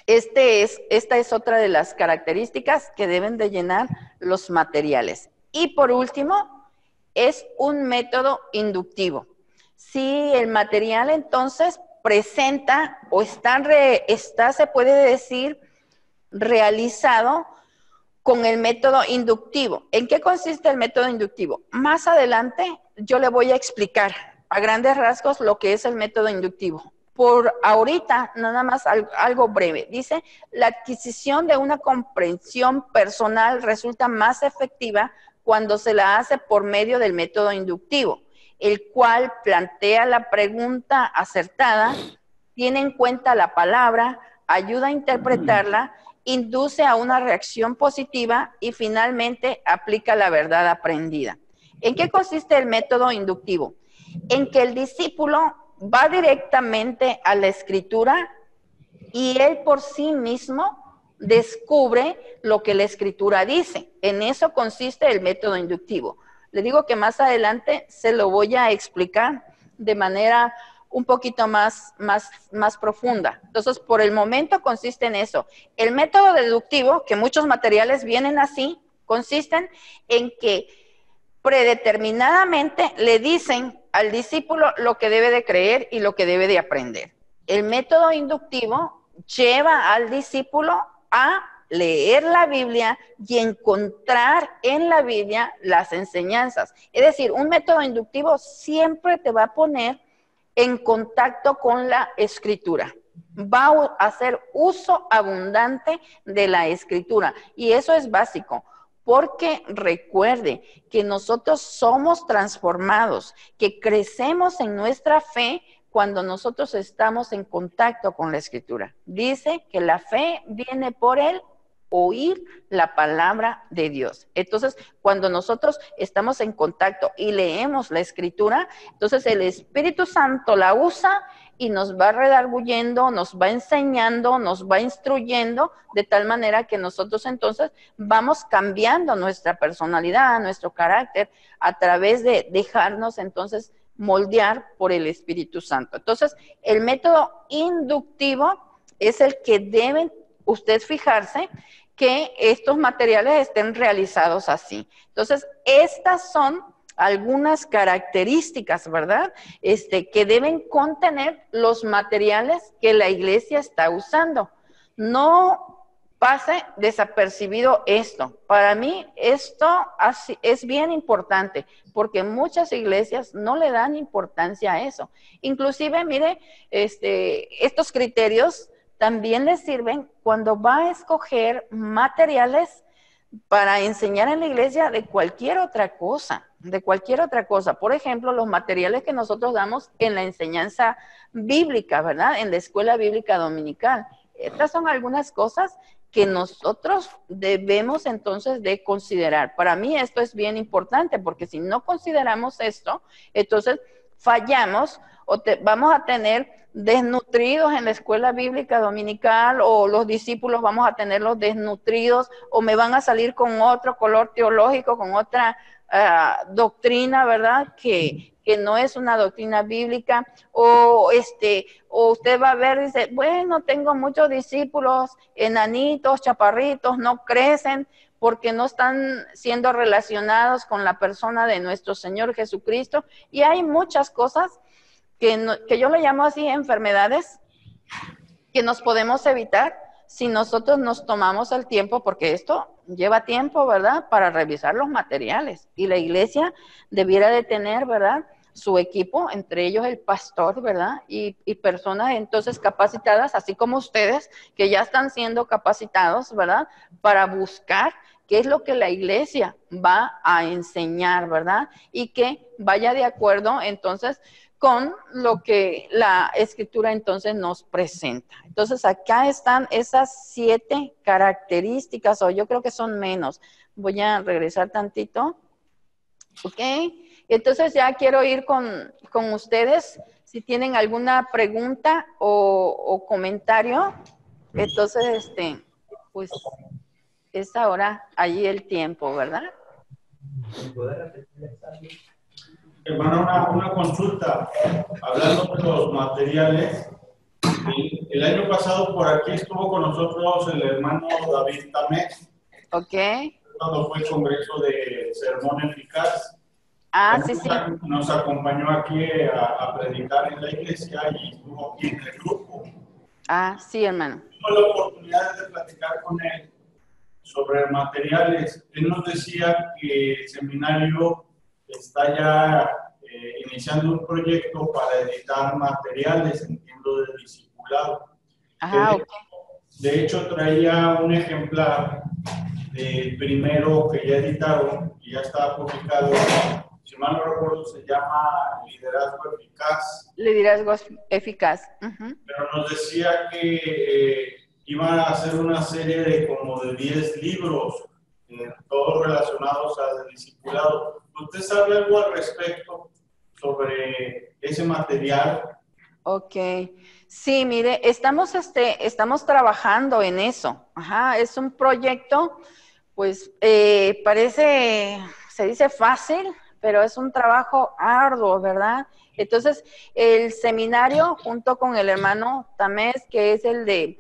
es otra de las características que deben de llenar los materiales. Y por último, es un método inductivo. Si el material entonces presenta o está, se puede decir, realizado con el método inductivo. ¿En qué consiste el método inductivo? Más adelante yo le voy a explicar a grandes rasgos lo que es el método inductivo. Por ahorita, nada más algo breve. Dice, la adquisición de una comprensión personal resulta más efectiva cuando se la hace por medio del método inductivo, el cual plantea la pregunta acertada, tiene en cuenta la palabra, ayuda a interpretarla, induce a una reacción positiva y finalmente aplica la verdad aprendida. ¿En qué consiste el método inductivo? En que el discípulo va directamente a la escritura y él por sí mismo descubre lo que la escritura dice. En eso consiste el método inductivo. Le digo que más adelante se lo voy a explicar de manera un poquito más profunda. Entonces, por el momento consiste en eso. El método deductivo, que muchos materiales vienen así, consisten en que predeterminadamente le dicen al discípulo lo que debe de creer y lo que debe de aprender. El método inductivo lleva al discípulo a leer la Biblia y encontrar en la Biblia las enseñanzas. Es decir, un método inductivo siempre te va a poner en contacto con la escritura. Va a hacer uso abundante de la escritura y eso es básico. Porque recuerde que nosotros somos transformados, que crecemos en nuestra fe cuando nosotros estamos en contacto con la escritura. Dice que la fe viene por el oír la palabra de Dios. Entonces, cuando nosotros estamos en contacto y leemos la escritura, entonces el Espíritu Santo la usa y nos va redarguyendo, nos va enseñando, nos va instruyendo, de tal manera que nosotros entonces vamos cambiando nuestra personalidad, nuestro carácter, a través de dejarnos entonces moldear por el Espíritu Santo. Entonces, el método inductivo es el que deben usted fijarse que estos materiales estén realizados así. Entonces, estas son algunas características, ¿verdad? Que deben contener los materiales que la iglesia está usando. No pase desapercibido esto. Para mí esto es bien importante porque muchas iglesias no le dan importancia a eso. Inclusive, mire, estos criterios también les sirven cuando va a escoger materiales para enseñar en la iglesia de cualquier otra cosa, Por ejemplo, los materiales que nosotros damos en la enseñanza bíblica, ¿verdad? En la escuela bíblica dominical. Estas son algunas cosas que nosotros debemos entonces de considerar. Para mí esto es bien importante porque si no consideramos esto, entonces fallamos o vamos a tener desnutridos en la escuela bíblica dominical o los discípulos vamos a tenerlos desnutridos o me van a salir con otro color teológico, con otra doctrina, ¿verdad? Que no es una doctrina bíblica o usted va a ver, dice, bueno, tengo muchos discípulos enanitos, chaparritos, no crecen porque no están siendo relacionados con la persona de nuestro Señor Jesucristo y hay muchas cosas que yo le llamo así enfermedades que nos podemos evitar si nosotros nos tomamos el tiempo, porque esto lleva tiempo, ¿verdad?, para revisar los materiales. Y la iglesia debiera de tener, ¿verdad?, su equipo, entre ellos el pastor, ¿verdad?, y personas entonces capacitadas, así como ustedes, que ya están siendo capacitados, ¿verdad?, para buscar qué es lo que la iglesia va a enseñar, ¿verdad?, y que vaya de acuerdo entonces con lo que la escritura entonces nos presenta. Entonces acá están esas 7 características, o yo creo que son menos. Voy a regresar tantito. Ok, entonces ya quiero ir con ustedes. Si tienen alguna pregunta o comentario, entonces, pues es ahora allí el tiempo, ¿verdad? Hermana, una consulta. Hablando de los materiales, el año pasado por aquí estuvo con nosotros el hermano David Tamés. Ok. Cuando fue el congreso de Sermón Eficaz. Ah, sí, sí. Nos acompañó aquí a predicar en la iglesia y estuvo aquí en el grupo. Ah, sí, hermano. Tuve la oportunidad de platicar con él sobre materiales. Él nos decía que el seminario está ya iniciando un proyecto para editar materiales, entiendo, de discipulado. Ajá, ok. De hecho, traía un ejemplar del primero que ya editaron y ya está publicado. Si mal no recuerdo, se llama Liderazgo Eficaz. Liderazgo Eficaz. Pero nos decía que iban a hacer una serie de como de 10 libros, todos relacionados al discipulado. ¿Usted sabe algo al respecto sobre ese material? Ok. Sí, mire, estamos trabajando en eso. Ajá, es un proyecto, pues se dice fácil, pero es un trabajo arduo, ¿verdad? Entonces, el seminario, junto con el hermano Tamés, que es el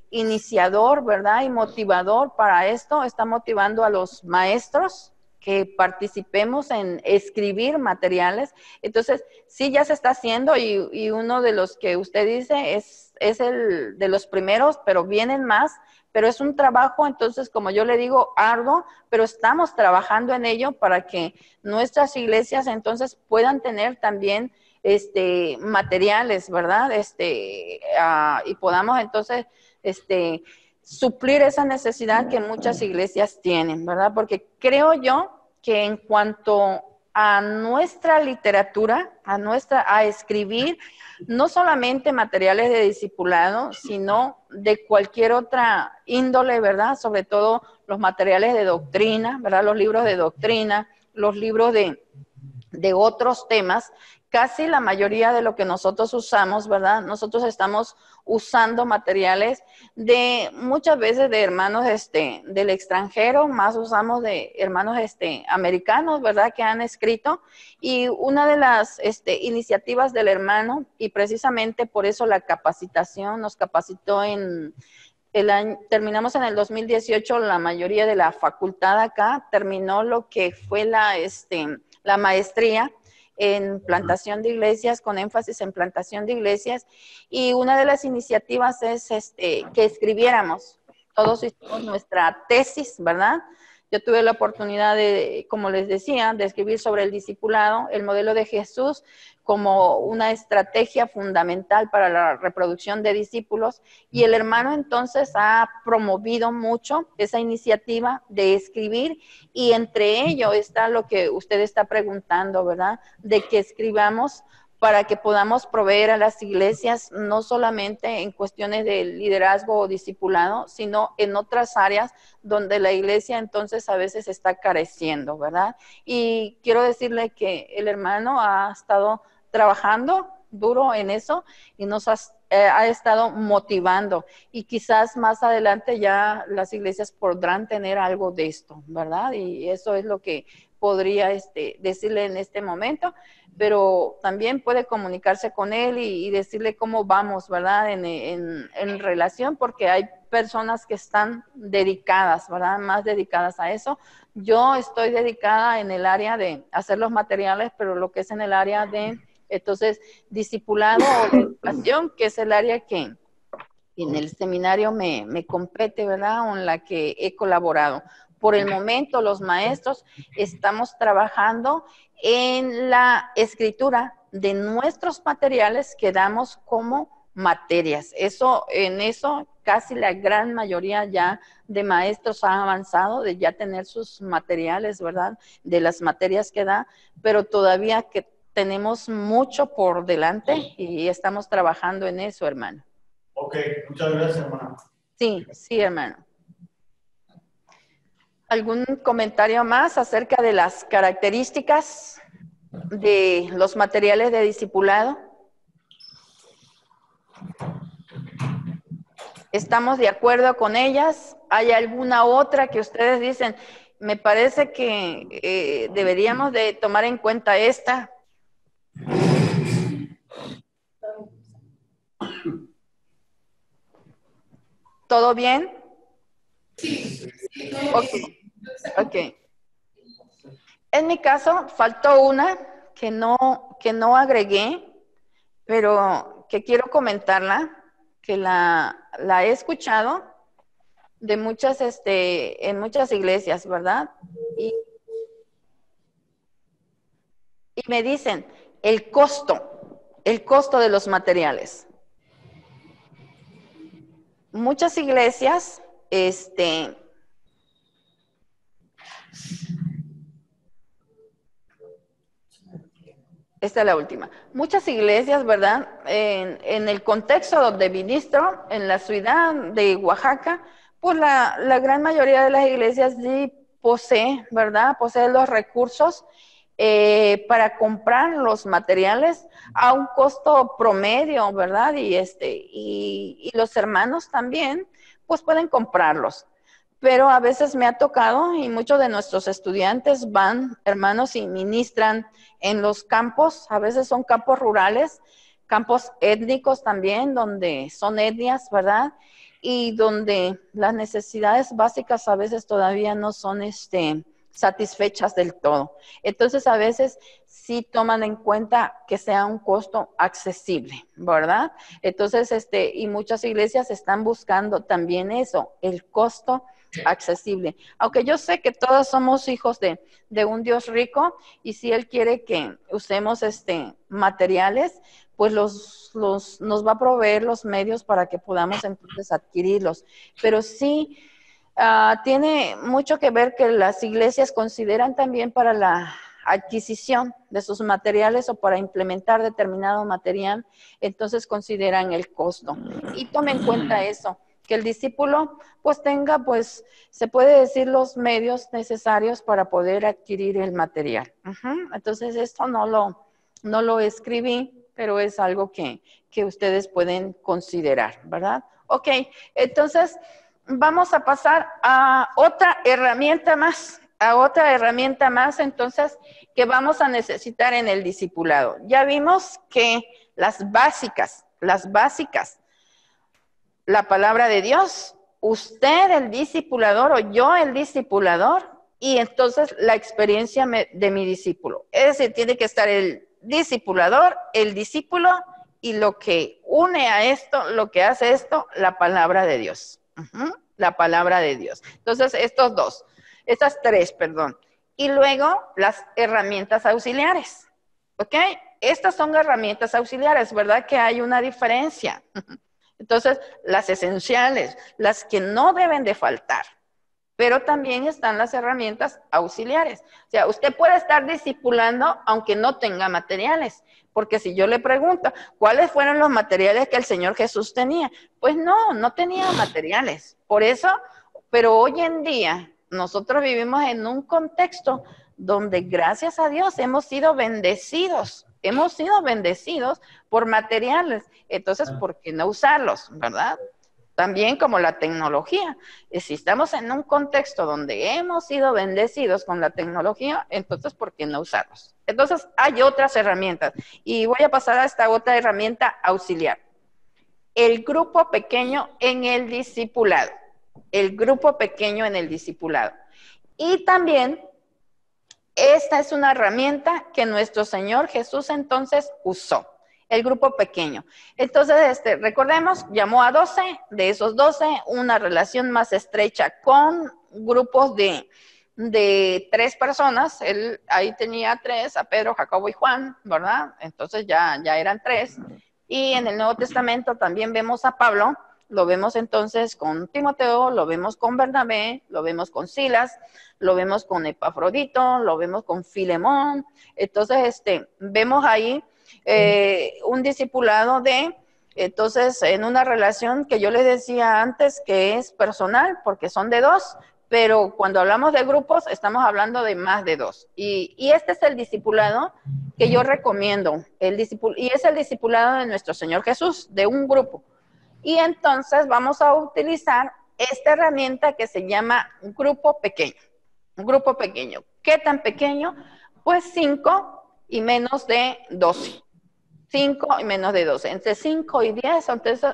iniciador, ¿verdad? Y motivador para esto, está motivando a los maestros que participemos en escribir materiales. Entonces, sí, ya se está haciendo y uno de los que usted dice es el de los primeros, pero vienen más. Pero es un trabajo, entonces, como yo le digo, arduo, pero estamos trabajando en ello para que nuestras iglesias entonces puedan tener también materiales, ¿verdad? Y podamos entonces suplir esa necesidad que muchas iglesias tienen, ¿verdad? Porque creo yo que en cuanto a nuestra literatura, a escribir, no solamente materiales de discipulado, sino de cualquier otra índole, ¿verdad? Sobre todo los materiales de doctrina, ¿verdad? Los libros de doctrina, los libros de otros temas. Casi la mayoría de lo que nosotros usamos, ¿verdad? Nosotros estamos usando materiales de muchas veces de hermanos del extranjero, más usamos de hermanos americanos, ¿verdad? Que han escrito. Y una de las iniciativas del hermano, y precisamente por eso la capacitación, nos capacitó terminamos en el 2018, la mayoría de la facultad acá terminó lo que fue la maestría en plantación de iglesias, con énfasis en plantación de iglesias, y una de las iniciativas es que escribiéramos, todos hicimos nuestra tesis, ¿verdad? Yo tuve la oportunidad de, como les decía, de escribir sobre el discipulado, el modelo de Jesús como una estrategia fundamental para la reproducción de discípulos, y el hermano entonces ha promovido mucho esa iniciativa de escribir, y entre ello está lo que usted está preguntando, ¿verdad? De que escribamos para que podamos proveer a las iglesias, no solamente en cuestiones de liderazgo o discipulado, sino en otras áreas donde la iglesia entonces a veces está careciendo, ¿verdad? Y quiero decirle que el hermano ha estado trabajando duro en eso y nos ha estado motivando, y quizás más adelante ya las iglesias podrán tener algo de esto, ¿verdad? Y eso es lo que podría decirle en este momento, pero también puede comunicarse con él y decirle cómo vamos, ¿verdad? En relación, porque hay personas que están dedicadas, ¿verdad? Más dedicadas a eso. Yo estoy dedicada en el área de hacer los materiales, pero lo que es en el área de, entonces, discipulado o de educación, que es el área que en el seminario me compete, ¿verdad? Con la que he colaborado. Por el momento, los maestros estamos trabajando en la escritura de nuestros materiales que damos como materias. En eso casi la gran mayoría ya de maestros ha avanzado, de ya tener sus materiales, ¿verdad? De las materias que da, pero todavía que tenemos mucho por delante y estamos trabajando en eso, hermano. Ok, muchas gracias, hermana. Sí, sí, hermano. ¿Algún comentario más acerca de las características de los materiales de discipulado? ¿Estamos de acuerdo con ellas? ¿Hay alguna otra que ustedes dicen, me parece que deberíamos de tomar en cuenta esta? ¿Todo bien? Sí, Ok, ok. En mi caso, faltó una que no agregué, pero que quiero comentarla, que la he escuchado de muchas, en muchas iglesias, ¿verdad? Y me dicen el costo de los materiales. Muchas iglesias, esta es la última. Muchas iglesias, ¿verdad? En el contexto donde ministro, en la ciudad de Oaxaca, pues la gran mayoría de las iglesias sí posee, ¿verdad? Posee los recursos para comprar los materiales a un costo promedio, ¿verdad? Y los hermanos también, pues pueden comprarlos. Pero a veces me ha tocado, y muchos de nuestros estudiantes van, hermanos, y ministran en los campos, a veces son campos rurales, campos étnicos también, donde son etnias, ¿verdad? Y donde las necesidades básicas a veces todavía no son satisfechas del todo. Entonces, a veces sí toman en cuenta que sea un costo accesible, ¿verdad? Entonces, y muchas iglesias están buscando también eso, el costo accesible. Aunque yo sé que todos somos hijos de un Dios rico y si Él quiere que usemos materiales, pues nos va a proveer los medios para que podamos entonces adquirirlos. Pero sí, tiene mucho que ver que las iglesias consideran también para la adquisición de sus materiales o para implementar determinado material, entonces consideran el costo. Y tome en cuenta eso, que el discípulo pues tenga, pues se puede decir, los medios necesarios para poder adquirir el material. Entonces esto no lo escribí, pero es algo que ustedes pueden considerar, ¿verdad? Ok, entonces vamos a pasar a otra herramienta más, entonces, que vamos a necesitar en el discipulado. Ya vimos que las básicas, la palabra de Dios, usted el discipulador o yo el discipulador, y entonces la experiencia de mi discípulo. Es decir, tiene que estar el discipulador, el discípulo, y lo que une a esto, lo que hace esto, la palabra de Dios. La palabra de Dios. Entonces, estas tres, perdón. Y luego las herramientas auxiliares. ¿Ok? Estas son herramientas auxiliares, ¿verdad? Que hay una diferencia. Entonces, las esenciales, las que no deben de faltar. Pero también están las herramientas auxiliares. O sea, usted puede estar discipulando aunque no tenga materiales. Porque si yo le pregunto, ¿cuáles fueron los materiales que el Señor Jesús tenía? Pues no tenía materiales. Por eso, pero hoy en día nosotros vivimos en un contexto donde gracias a Dios hemos sido bendecidos. Hemos sido bendecidos por materiales. Entonces, ¿por qué no usarlos, verdad? También como la tecnología. Si estamos en un contexto donde hemos sido bendecidos con la tecnología, entonces ¿por qué no usarlos? Entonces hay otras herramientas y voy a pasar a esta otra herramienta auxiliar. El grupo pequeño en el discipulado. El grupo pequeño en el discipulado. Y también esta es una herramienta que nuestro Señor Jesús entonces usó. El grupo pequeño. Entonces, recordemos, llamó a 12, de esos 12, una relación más estrecha con grupos de 3 personas. Él ahí tenía 3, a Pedro, Jacobo y Juan, ¿verdad? Entonces ya eran 3. Y en el Nuevo Testamento también vemos a Pablo lo vemos entonces con Timoteo, lo vemos con Bernabé, lo vemos con Silas, lo vemos con Epafrodito, lo vemos con Filemón. Entonces, vemos ahí un discipulado entonces, en una relación que yo les decía antes que es personal, porque son de dos, pero cuando hablamos de grupos, estamos hablando de más de dos. Y este es el discipulado que yo recomiendo, y es el discipulado de nuestro Señor Jesús, de un grupo. Y entonces vamos a utilizar esta herramienta que se llama grupo pequeño. Un grupo pequeño. ¿Qué tan pequeño? Pues 5 y menos de 12. 5 y menos de 12. Entre 5 y 10,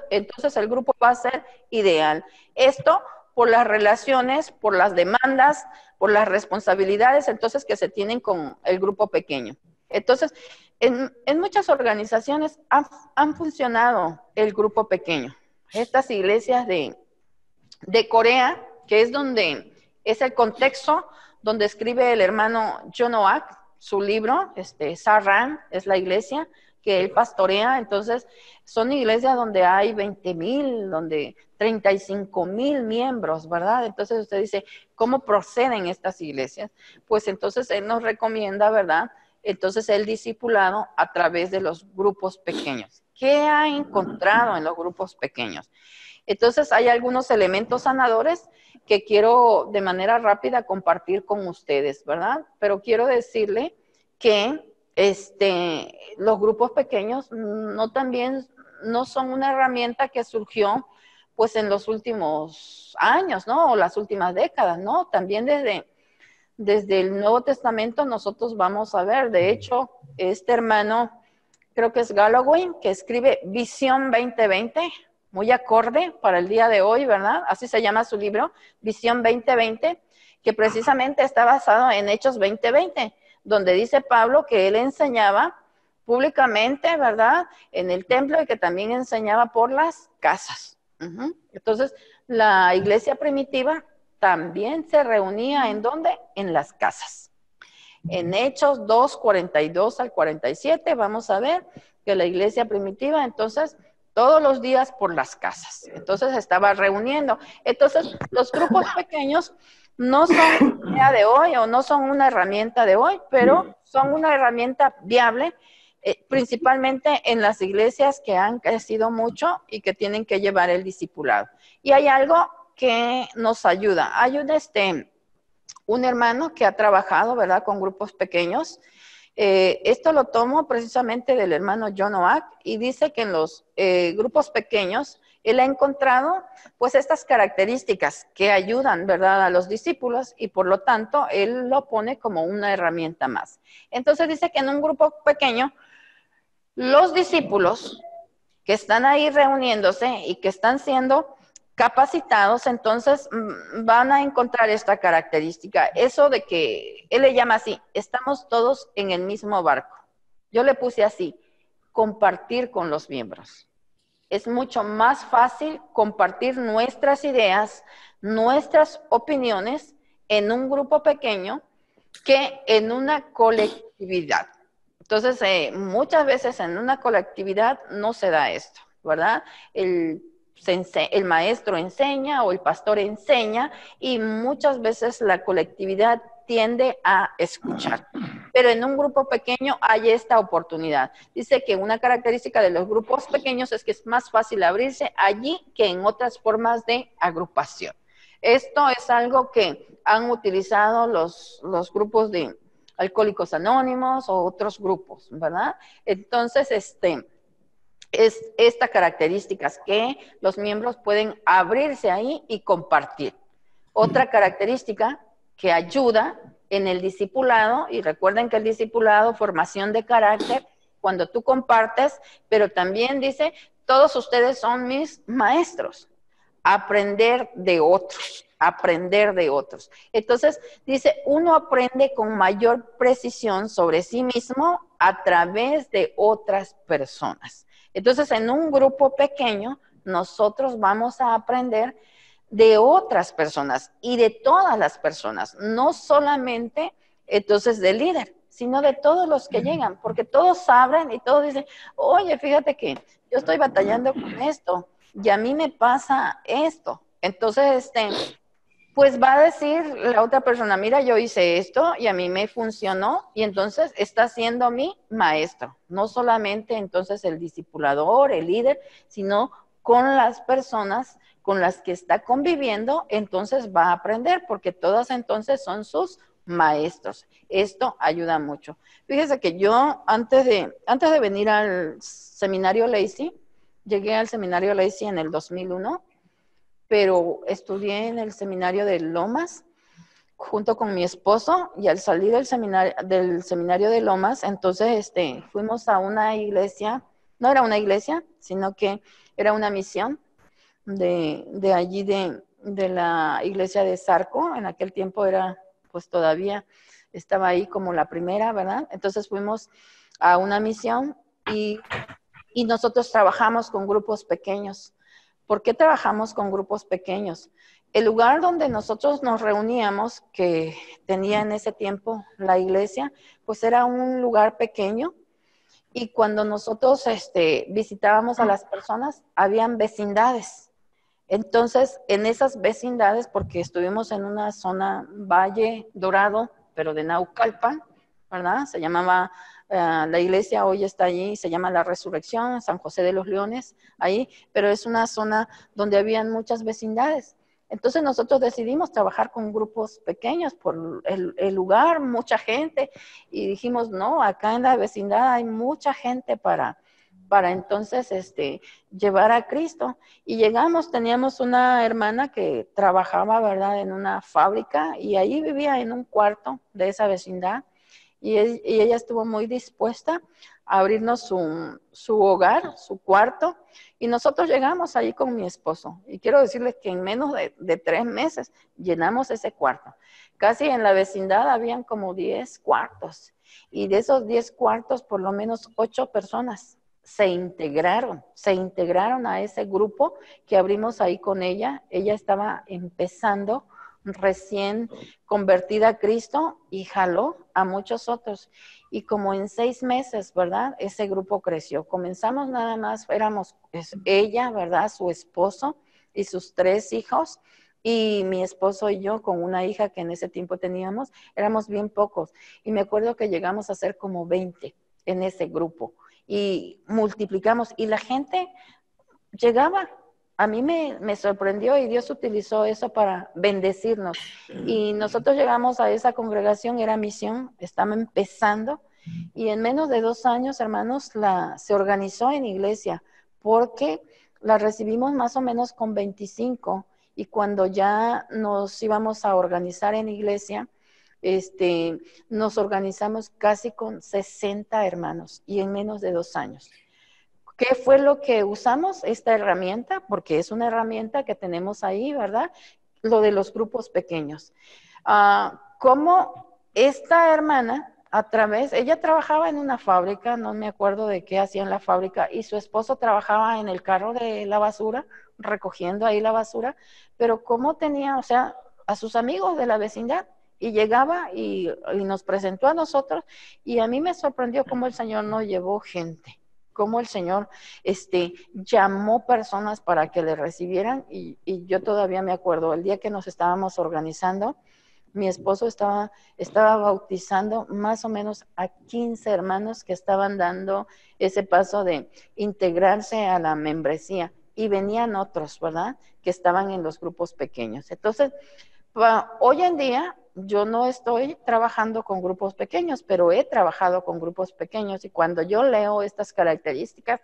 entonces el grupo va a ser ideal. Esto por las relaciones, por las demandas, por las responsabilidades, entonces, que se tienen con el grupo pequeño. Entonces, en muchas organizaciones han funcionado el grupo pequeño. Estas iglesias de Corea, que es donde es el contexto donde escribe el hermano John Oak su libro, Saran es la iglesia que él pastorea. Entonces, son iglesias donde hay 20,000, donde 35,000 miembros, ¿verdad? Entonces usted dice, ¿cómo proceden estas iglesias? Pues entonces él nos recomienda, ¿verdad? Entonces el discipulado a través de los grupos pequeños. ¿Qué ha encontrado en los grupos pequeños? Entonces hay algunos elementos sanadores que quiero de manera rápida compartir con ustedes, ¿verdad? Pero quiero decirle que los grupos pequeños no son una herramienta que surgió pues en los últimos años, ¿no? O las últimas décadas, ¿no? También desde el Nuevo Testamento nosotros vamos a ver, de hecho, este hermano, creo que es Galloway, que escribe Visión 2020, muy acorde para el día de hoy, ¿verdad? Así se llama su libro, Visión 2020, que precisamente está basado en Hechos 20:20, donde dice Pablo que él enseñaba públicamente, ¿verdad?, en el templo, y que también enseñaba por las casas. Entonces, la iglesia primitiva también se reunía, ¿en dónde? En las casas. En Hechos 2, 42 al 47, vamos a ver que la iglesia primitiva, entonces, todos los días por las casas. Entonces, estaba reuniendo. Entonces, los grupos pequeños no son una idea de hoy o no son una herramienta de hoy, pero son una herramienta viable, principalmente en las iglesias que han crecido mucho y que tienen que llevar el discipulado. Y hay algo que nos ayuda. Hay un hermano que ha trabajado, ¿verdad?, con grupos pequeños. Esto lo tomo precisamente del hermano John Oak, y dice que en los grupos pequeños él ha encontrado pues estas características que ayudan, ¿verdad?, a los discípulos, y por lo tanto él lo pone como una herramienta más. Entonces dice que en un grupo pequeño los discípulos que están ahí reuniéndose y que están siendo capacitados, entonces van a encontrar esta característica, eso de que él le llama así, estamos todos en el mismo barco. Yo le puse así, compartir con los miembros. Es mucho más fácil compartir nuestras ideas, nuestras opiniones en un grupo pequeño que en una colectividad. Entonces, muchas veces en una colectividad no se da esto, ¿verdad? El maestro enseña o el pastor enseña, y muchas veces la colectividad tiende a escuchar. Pero en un grupo pequeño hay esta oportunidad. Dice que una característica de los grupos pequeños es que es más fácil abrirse allí que en otras formas de agrupación. Esto es algo que han utilizado los grupos de Alcohólicos Anónimos o otros grupos, ¿verdad? Entonces, es esta característica que los miembros pueden abrirse ahí y compartir. Otra característica que ayuda en el discipulado, y recuerden que el discipulado, formación de carácter, cuando tú compartes, pero también dice, todos ustedes son mis maestros. Aprender de otros, aprender de otros. Entonces, dice, uno aprende con mayor precisión sobre sí mismo a través de otras personas. Entonces, en un grupo pequeño, nosotros vamos a aprender de otras personas y de todas las personas, no solamente entonces del líder, sino de todos los que llegan, porque todos abren y todos dicen, oye, fíjate que yo estoy batallando con esto, y a mí me pasa esto. Entonces, pues va a decir la otra persona, mira, yo hice esto y a mí me funcionó, y entonces está siendo mi maestro. No solamente entonces el discipulador, el líder, sino con las personas con las que está conviviendo, entonces va a aprender, porque todas entonces son sus maestros. Esto ayuda mucho. Fíjese que yo, antes de venir al seminario Lacey, llegué al seminario Lacey en el 2001, pero estudié en el seminario de Lomas junto con mi esposo, y al salir del seminario de Lomas, entonces fuimos a una iglesia. No era una iglesia, sino que era una misión de allí de la iglesia de Zarco. En aquel tiempo era, pues todavía estaba ahí como la primera, ¿verdad? Entonces fuimos a una misión y nosotros trabajamos con grupos pequeños. ¿Por qué trabajamos con grupos pequeños? El lugar donde nosotros nos reuníamos, que tenía en ese tiempo la iglesia, pues era un lugar pequeño, y cuando nosotros visitábamos a las personas, habían vecindades. Entonces, en esas vecindades, porque estuvimos en una zona Valle Dorado, pero de Naucalpan, ¿verdad? Se llamaba, la iglesia hoy está allí, se llama La Resurrección, San José de los Leones, ahí, pero es una zona donde habían muchas vecindades. Entonces nosotros decidimos trabajar con grupos pequeños por el lugar, mucha gente, y dijimos, no, acá en la vecindad hay mucha gente para entonces llevar a Cristo. Y llegamos, teníamos una hermana que trabajaba, ¿verdad?, en una fábrica, y ahí vivía en un cuarto de esa vecindad, y ella estuvo muy dispuesta a abrirnos su hogar, su cuarto, y nosotros llegamos ahí con mi esposo. Y quiero decirles que en menos de 3 meses llenamos ese cuarto. Casi en la vecindad habían como 10 cuartos, y de esos 10 cuartos, por lo menos 8 personas se integraron a ese grupo que abrimos ahí con ella. Ella estaba empezando, recién convertida a Cristo, y jaló a muchos otros. Y como en 6 meses, ¿verdad?, ese grupo creció. Comenzamos nada más, éramos ella, ¿verdad?, su esposo y sus 3 hijos, y mi esposo y yo con una hija que en ese tiempo teníamos, éramos bien pocos. Y me acuerdo que llegamos a ser como 20 en ese grupo. Y multiplicamos, y la gente llegaba. A mí me sorprendió, y Dios utilizó eso para bendecirnos. Y nosotros llegamos a esa congregación, era misión, estaba empezando, y en menos de 2 años, hermanos, se organizó en iglesia, porque la recibimos más o menos con 25, y cuando ya nos íbamos a organizar en iglesia, nos organizamos casi con 60 hermanos, y en menos de 2 años. ¿Qué fue lo que usamos? Esta herramienta, porque es una herramienta que tenemos ahí, ¿verdad? Lo de los grupos pequeños. Como esta hermana, ella trabajaba en una fábrica, no me acuerdo de qué hacía en la fábrica, y su esposo trabajaba en el carro de la basura, recogiendo ahí la basura, pero como tenía, o sea, a sus amigos de la vecindad, y llegaba y nos presentó a nosotros, y a mí me sorprendió cómo el Señor nos llevó gente, cómo el Señor llamó personas para que le recibieran, y yo todavía me acuerdo, el día que nos estábamos organizando, mi esposo estaba bautizando más o menos a 15 hermanos que estaban dando ese paso de integrarse a la membresía, y venían otros, ¿verdad?, que estaban en los grupos pequeños. Entonces, hoy en día yo no estoy trabajando con grupos pequeños, pero he trabajado con grupos pequeños, y cuando yo leo estas características,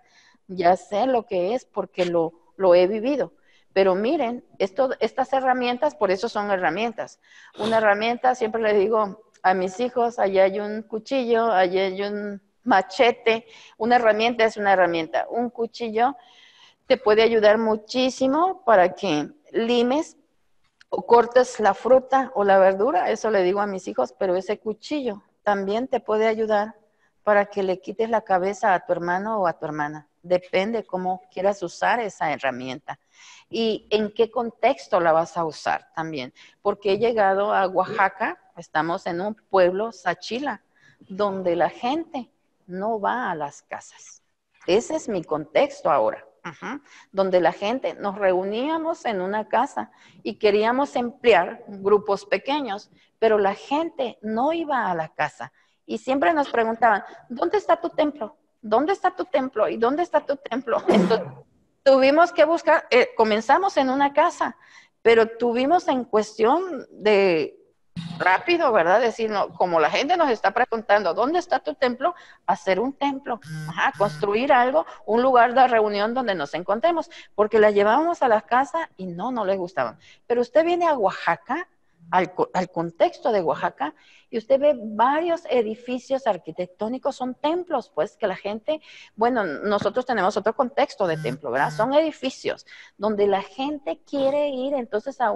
ya sé lo que es, porque lo he vivido. Pero miren, estas herramientas, por eso son herramientas. Una herramienta, siempre le digo a mis hijos, allá hay un cuchillo, allá hay un machete. Una herramienta es una herramienta. Un cuchillo te puede ayudar muchísimo para que limes o cortes la fruta o la verdura, eso le digo a mis hijos, pero ese cuchillo también te puede ayudar para que le quites la cabeza a tu hermano o a tu hermana. Depende cómo quieras usar esa herramienta y en qué contexto la vas a usar también. Porque he llegado a Oaxaca, estamos en un pueblo, Sachila, donde la gente no va a las casas. Ese es mi contexto ahora. donde la gente nos reuníamos en una casa y queríamos emplear grupos pequeños, pero la gente no iba a la casa y siempre nos preguntaban, ¿dónde está tu templo? ¿Dónde está tu templo? ¿Y dónde está tu templo? Entonces, tuvimos que buscar, comenzamos en una casa, pero tuvimos en cuestión de rápido, ¿verdad? Decir, no, como la gente nos está preguntando, ¿dónde está tu templo? Hacer un templo, construir algo, un lugar de reunión donde nos encontremos, porque la llevábamos a la casa y no les gustaban. Pero usted viene a Oaxaca, al contexto de Oaxaca, y usted ve varios edificios arquitectónicos, son templos, pues, que la gente, bueno, nosotros tenemos otro contexto de templo, ¿verdad? Son edificios donde la gente quiere ir entonces a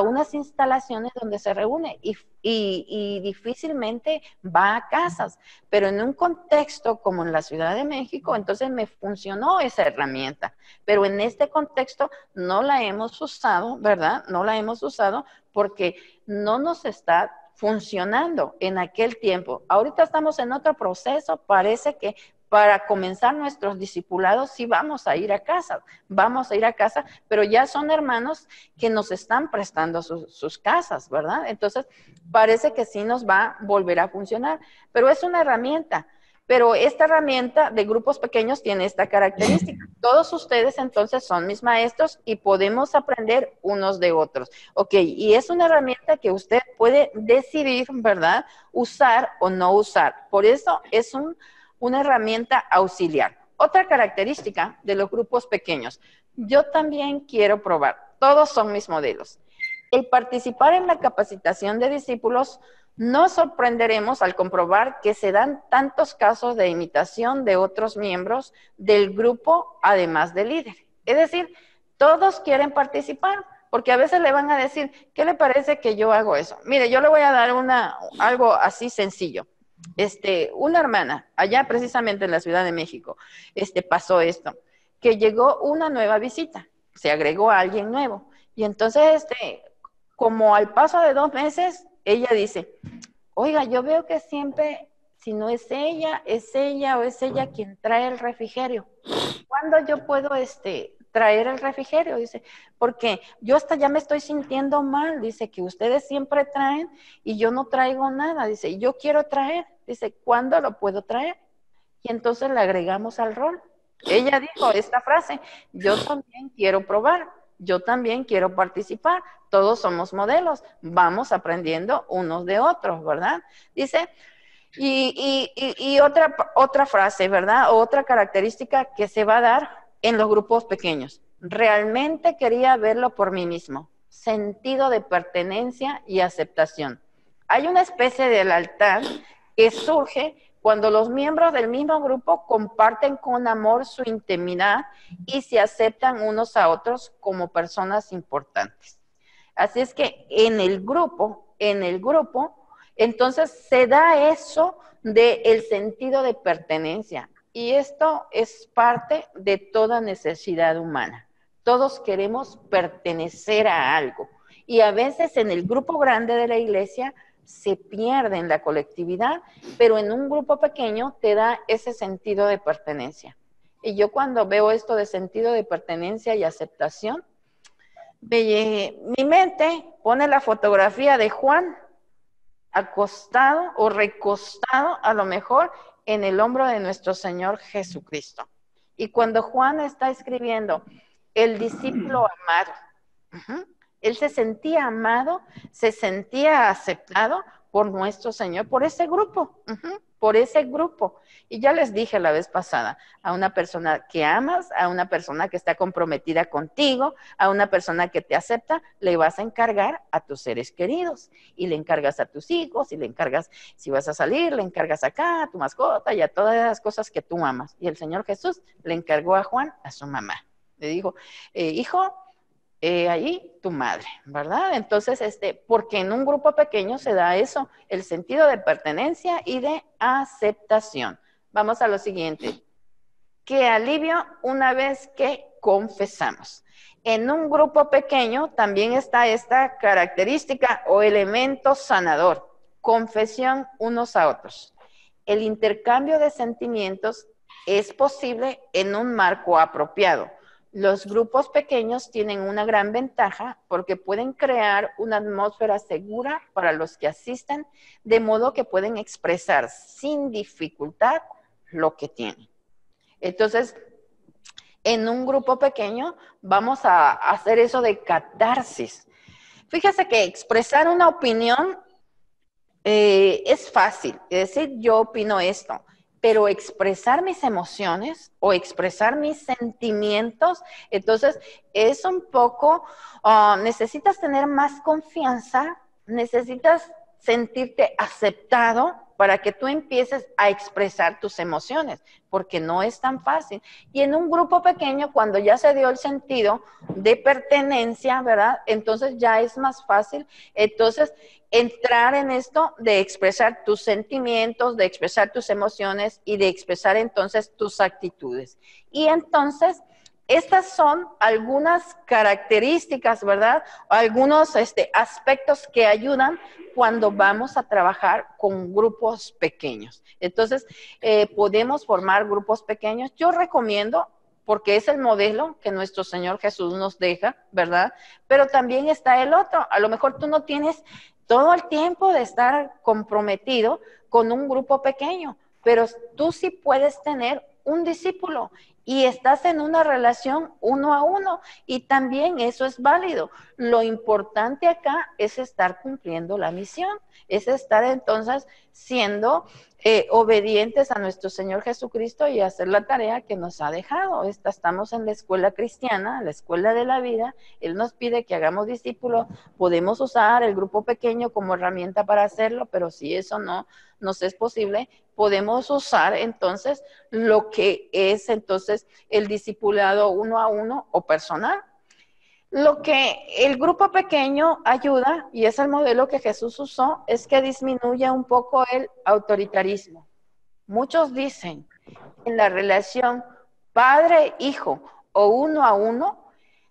unas instalaciones donde se reúne y difícilmente va a casas, pero en un contexto como en la Ciudad de México, entonces me funcionó esa herramienta, pero en este contexto no la hemos usado, ¿verdad? No la hemos usado porque no nos está funcionando en aquel tiempo. Ahorita estamos en otro proceso, parece que para comenzar nuestros discipulados sí vamos a ir a casa, pero ya son hermanos que nos están prestando sus casas, ¿verdad? Entonces, parece que sí nos va a volver a funcionar, pero es una herramienta. Pero esta herramienta de grupos pequeños tiene esta característica. Todos ustedes entonces son mis maestros y podemos aprender unos de otros. Ok, y es una herramienta que usted puede decidir, ¿verdad? Usar o no usar. Por eso es una herramienta auxiliar. Otra característica de los grupos pequeños. Yo también quiero probar. Todos son mis modelos. El participar en la capacitación de discípulos nos sorprenderemos al comprobar que se dan tantos casos de imitación de otros miembros del grupo, además del líder. Es decir, todos quieren participar, porque a veces le van a decir, ¿qué le parece que yo hago eso? Mire, yo le voy a dar algo así sencillo. Una hermana, allá precisamente en la Ciudad de México, pasó esto, que llegó una nueva visita, se agregó a alguien nuevo, y entonces, como al paso de 2 meses, ella dice, oiga, yo veo que siempre, si no es ella o es ella quien trae el refrigerio. ¿Cuándo yo puedo traer el refrigerio? Dice, porque yo hasta ya me estoy sintiendo mal. Dice que ustedes siempre traen y yo no traigo nada. Dice, yo quiero traer. Dice, ¿cuándo lo puedo traer? Y entonces le agregamos al rol. Ella dijo esta frase, yo también quiero probar. Yo también quiero participar, todos somos modelos, vamos aprendiendo unos de otros, ¿verdad? Dice, y otra frase, ¿verdad? Otra característica que se va a dar en los grupos pequeños. Realmente quería verlo por mí mismo, sentido de pertenencia y aceptación. Hay una especie de lealtad que surge cuando los miembros del mismo grupo comparten con amor su intimidad y se aceptan unos a otros como personas importantes. Así es que en el grupo, entonces se da eso del sentido de pertenencia. Y esto es parte de toda necesidad humana. Todos queremos pertenecer a algo. Y a veces en el grupo grande de la iglesia se pierde en la colectividad, pero en un grupo pequeño te da ese sentido de pertenencia. Y yo cuando veo esto de sentido de pertenencia y aceptación, mi mente pone la fotografía de Juan acostado o recostado a lo mejor en el hombro de nuestro Señor Jesucristo. Y cuando Juan está escribiendo, el discípulo amado, él se sentía amado, se sentía aceptado por nuestro Señor, por ese grupo, por ese grupo. Y ya les dije la vez pasada, a una persona que amas, a una persona que está comprometida contigo, a una persona que te acepta, le vas a encargar a tus seres queridos y le encargas a tus hijos y le encargas, si vas a salir, le encargas acá a tu mascota y a todas las cosas que tú amas. Y el Señor Jesús le encargó a Juan a su mamá. Le dijo, hijo, ahí tu madre, ¿verdad? Entonces, porque en un grupo pequeño se da eso, el sentido de pertenencia y de aceptación. Vamos a lo siguiente. Qué alivio una vez que confesamos. En un grupo pequeño también está esta característica o elemento sanador, confesión unos a otros. El intercambio de sentimientos es posible en un marco apropiado. Los grupos pequeños tienen una gran ventaja porque pueden crear una atmósfera segura para los que asisten, de modo que pueden expresar sin dificultad lo que tienen. Entonces, en un grupo pequeño vamos a hacer eso de catarsis. Fíjese que expresar una opinión es fácil, es decir, yo opino esto. Pero expresar mis emociones o expresar mis sentimientos, entonces es un poco, necesitas tener más confianza, necesitas sentirte aceptado para que tú empieces a expresar tus emociones, porque no es tan fácil. Y en un grupo pequeño, cuando ya se dio el sentido de pertenencia, ¿verdad? Entonces ya es más fácil. Entonces, entrar en esto de expresar tus sentimientos, de expresar tus emociones y de expresar entonces tus actitudes. Y entonces, estas son algunas características, ¿verdad? Algunos aspectos que ayudan cuando vamos a trabajar con grupos pequeños. Entonces, podemos formar grupos pequeños. Yo recomiendo, porque es el modelo que nuestro Señor Jesús nos deja, ¿verdad? Pero también está el otro. A lo mejor tú no tienes todo el tiempo de estar comprometido con un grupo pequeño, pero tú sí puedes tener un discípulo y estás en una relación uno a uno y también eso es válido. Lo importante acá es estar cumpliendo la misión, es estar entonces siendo obedientes a nuestro Señor Jesucristo y hacer la tarea que nos ha dejado. Estamos en la escuela cristiana, la escuela de la vida. Él nos pide que hagamos discípulos. Podemos usar el grupo pequeño como herramienta para hacerlo, pero si eso no nos es posible, podemos usar entonces lo que es entonces el discipulado uno a uno o personal. Lo que el grupo pequeño ayuda, y es el modelo que Jesús usó, es que disminuya un poco el autoritarismo. Muchos dicen en la relación padre-hijo o uno a uno,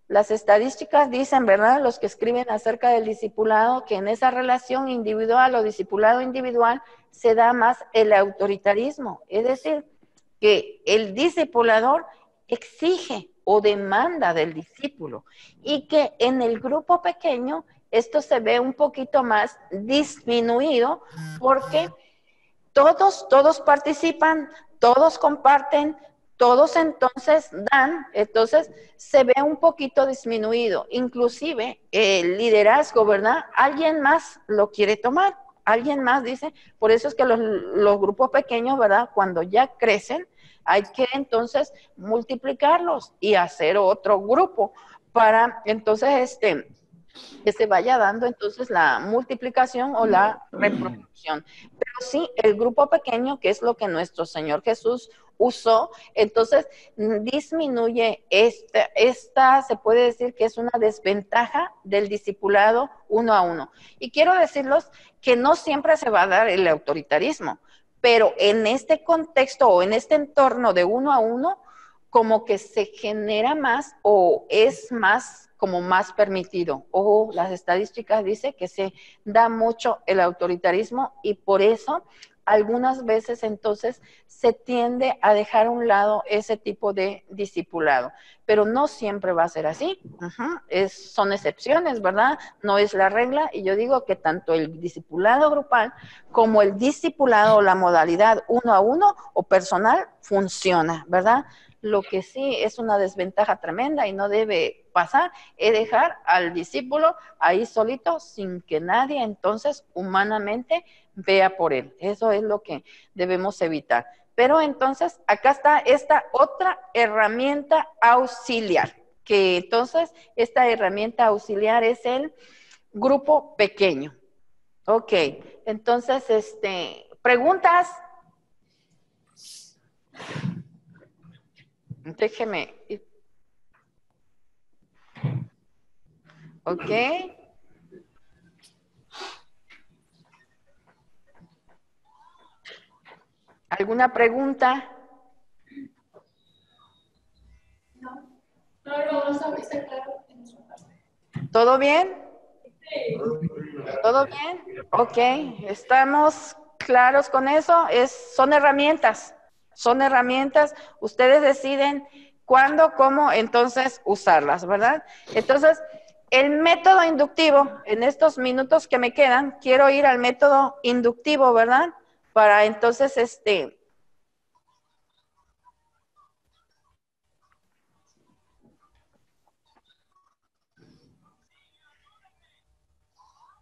las estadísticas dicen, ¿verdad? Los que escriben acerca del discipulado, que en esa relación individual o discipulado individual se da más el autoritarismo. Es decir, que el discipulador exige o demanda del discípulo y que en el grupo pequeño esto se ve un poquito más disminuido porque todos participan, todos comparten, todos entonces dan, entonces se ve un poquito disminuido. Inclusive el liderazgo, ¿verdad? Alguien más lo quiere tomar, alguien más dice, por eso es que los grupos pequeños, ¿verdad? Cuando ya crecen, hay que entonces multiplicarlos y hacer otro grupo para entonces que se vaya dando entonces la multiplicación o la reproducción. Pero sí, el grupo pequeño, que es lo que nuestro Señor Jesús usó, entonces disminuye esta se puede decir que es una desventaja del discipulado uno a uno. Y quiero decirles que no siempre se va a dar el autoritarismo, pero en este contexto o en este entorno de uno a uno, como que se genera más o es más como más permitido. O las estadísticas dicen que se da mucho el autoritarismo y por eso algunas veces entonces se tiende a dejar a un lado ese tipo de discipulado, pero no siempre va a ser así. Son excepciones, ¿verdad? No es la regla y yo digo que tanto el discipulado grupal como el discipulado o la modalidad uno a uno o personal funciona, ¿verdad? Lo que sí es una desventaja tremenda y no debe pasar es dejar al discípulo ahí solito sin que nadie entonces humanamente vea por él. Eso es lo que debemos evitar. Pero entonces acá está esta otra herramienta auxiliar, que entonces esta herramienta auxiliar es el grupo pequeño. Ok, entonces preguntas. Déjeme ir. Ok. ¿Alguna pregunta? No, está claro. ¿Todo bien? ¿Todo bien? Ok, estamos claros con eso. Son herramientas. Son herramientas, ustedes deciden cuándo, cómo, entonces usarlas, ¿verdad? Entonces, el método inductivo, en estos minutos que me quedan, quiero ir al método inductivo, ¿verdad? Para entonces,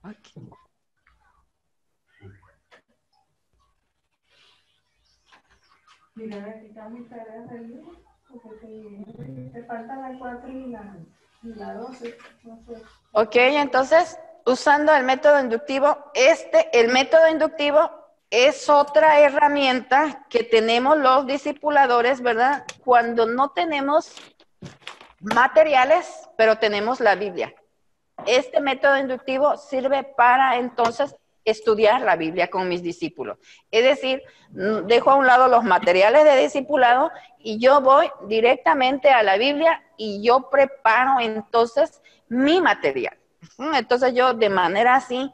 aquí. Mira, necesitamos mis tareas del libro, porque te faltan la 4 y la 12, no sé. Ok, entonces, usando el método inductivo, el método inductivo es otra herramienta que tenemos los discipuladores, ¿verdad? Cuando no tenemos materiales, pero tenemos la Biblia. Este método inductivo sirve para entonces estudiar la Biblia con mis discípulos. Es decir, dejo a un lado los materiales de discipulado y yo voy directamente a la Biblia y yo preparo entonces mi material. Entonces yo de manera así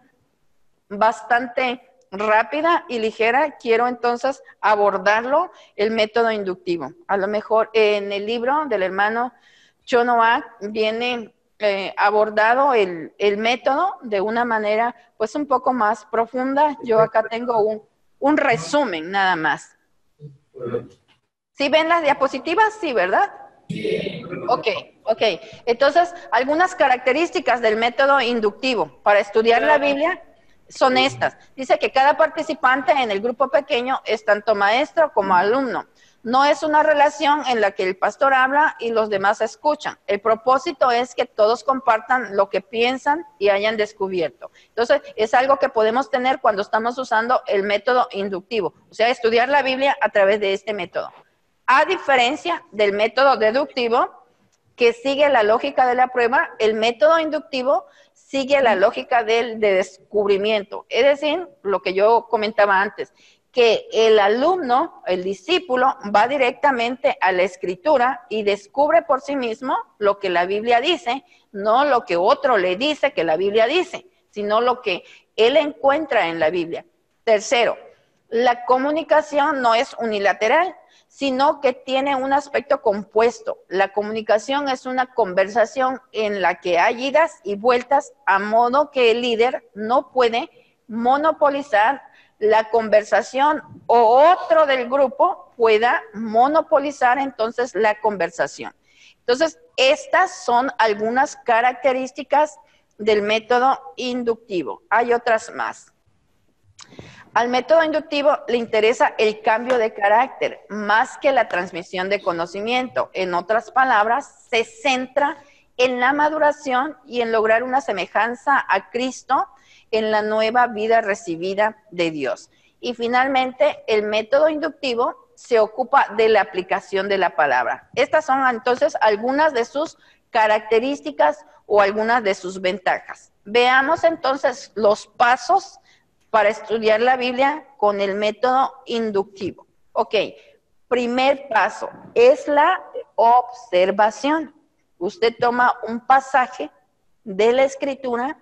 bastante rápida y ligera quiero entonces abordarlo, el método inductivo. A lo mejor en el libro del hermano Chonoak viene abordado el método de una manera pues un poco más profunda. Yo acá tengo un resumen nada más. ¿Sí ven las diapositivas? Sí, ¿verdad? Ok. Entonces, algunas características del método inductivo para estudiar la Biblia son estas. Dice que cada participante en el grupo pequeño es tanto maestro como alumno. No es una relación en la que el pastor habla y los demás escuchan. El propósito es que todos compartan lo que piensan y hayan descubierto. Entonces, es algo que podemos tener cuando estamos usando el método inductivo, o sea, estudiar la Biblia a través de este método. A diferencia del método deductivo, que sigue la lógica de la prueba, el método inductivo sigue la lógica de descubrimiento. Es decir, lo que yo comentaba antes, que el alumno, el discípulo, va directamente a la escritura y descubre por sí mismo lo que la Biblia dice, no lo que otro le dice que la Biblia dice, sino lo que él encuentra en la Biblia. Tercero, la comunicación no es unilateral, sino que tiene un aspecto compuesto. La comunicación es una conversación en la que hay idas y vueltas, a modo que el líder no puede monopolizar la conversación o otro del grupo pueda monopolizar entonces la conversación. Entonces, estas son algunas características del método inductivo. Hay otras más. Al método inductivo le interesa el cambio de carácter más que la transmisión de conocimiento. En otras palabras, se centra en la maduración y en lograr una semejanza a Cristo en la nueva vida recibida de Dios. Y finalmente, el método inductivo se ocupa de la aplicación de la palabra. Estas son entonces algunas de sus características o algunas de sus ventajas. Veamos entonces los pasos para estudiar la Biblia con el método inductivo. Ok, primer paso es la observación. Usted toma un pasaje de la Escritura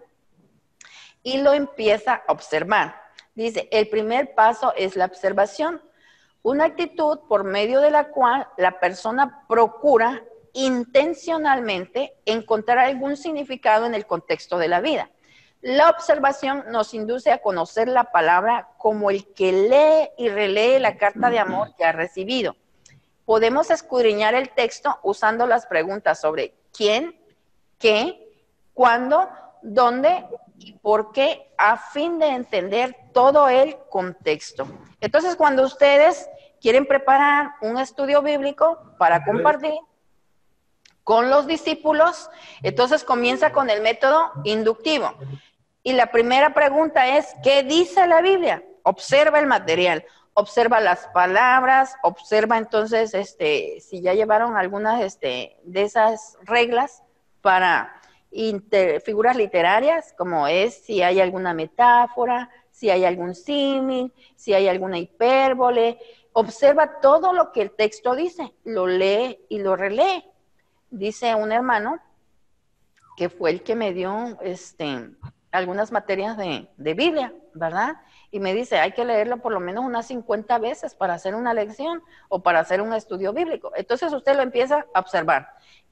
y lo empieza a observar. Dice, el primer paso es la observación, una actitud por medio de la cual la persona procura intencionalmente encontrar algún significado en el contexto de la vida. La observación nos induce a conocer la palabra como el que lee y relee la carta de amor que ha recibido. Podemos escudriñar el texto usando las preguntas sobre quién, qué, cuándo, dónde y por qué, a fin de entender todo el contexto. Entonces, cuando ustedes quieren preparar un estudio bíblico para compartir con los discípulos, entonces comienza con el método inductivo. Y la primera pregunta es, ¿qué dice la Biblia? Observa el material, observa las palabras, observa entonces si ya llevaron algunas de esas reglas para figuras literarias, como es si hay alguna metáfora, si hay algún símil, si hay alguna hipérbole. Observa todo lo que el texto dice, lo lee y lo relee. Dice un hermano que fue el que me dio algunas materias de Biblia, ¿verdad? Y me dice, hay que leerlo por lo menos unas 50 veces para hacer una lección o para hacer un estudio bíblico. Entonces usted lo empieza a observar.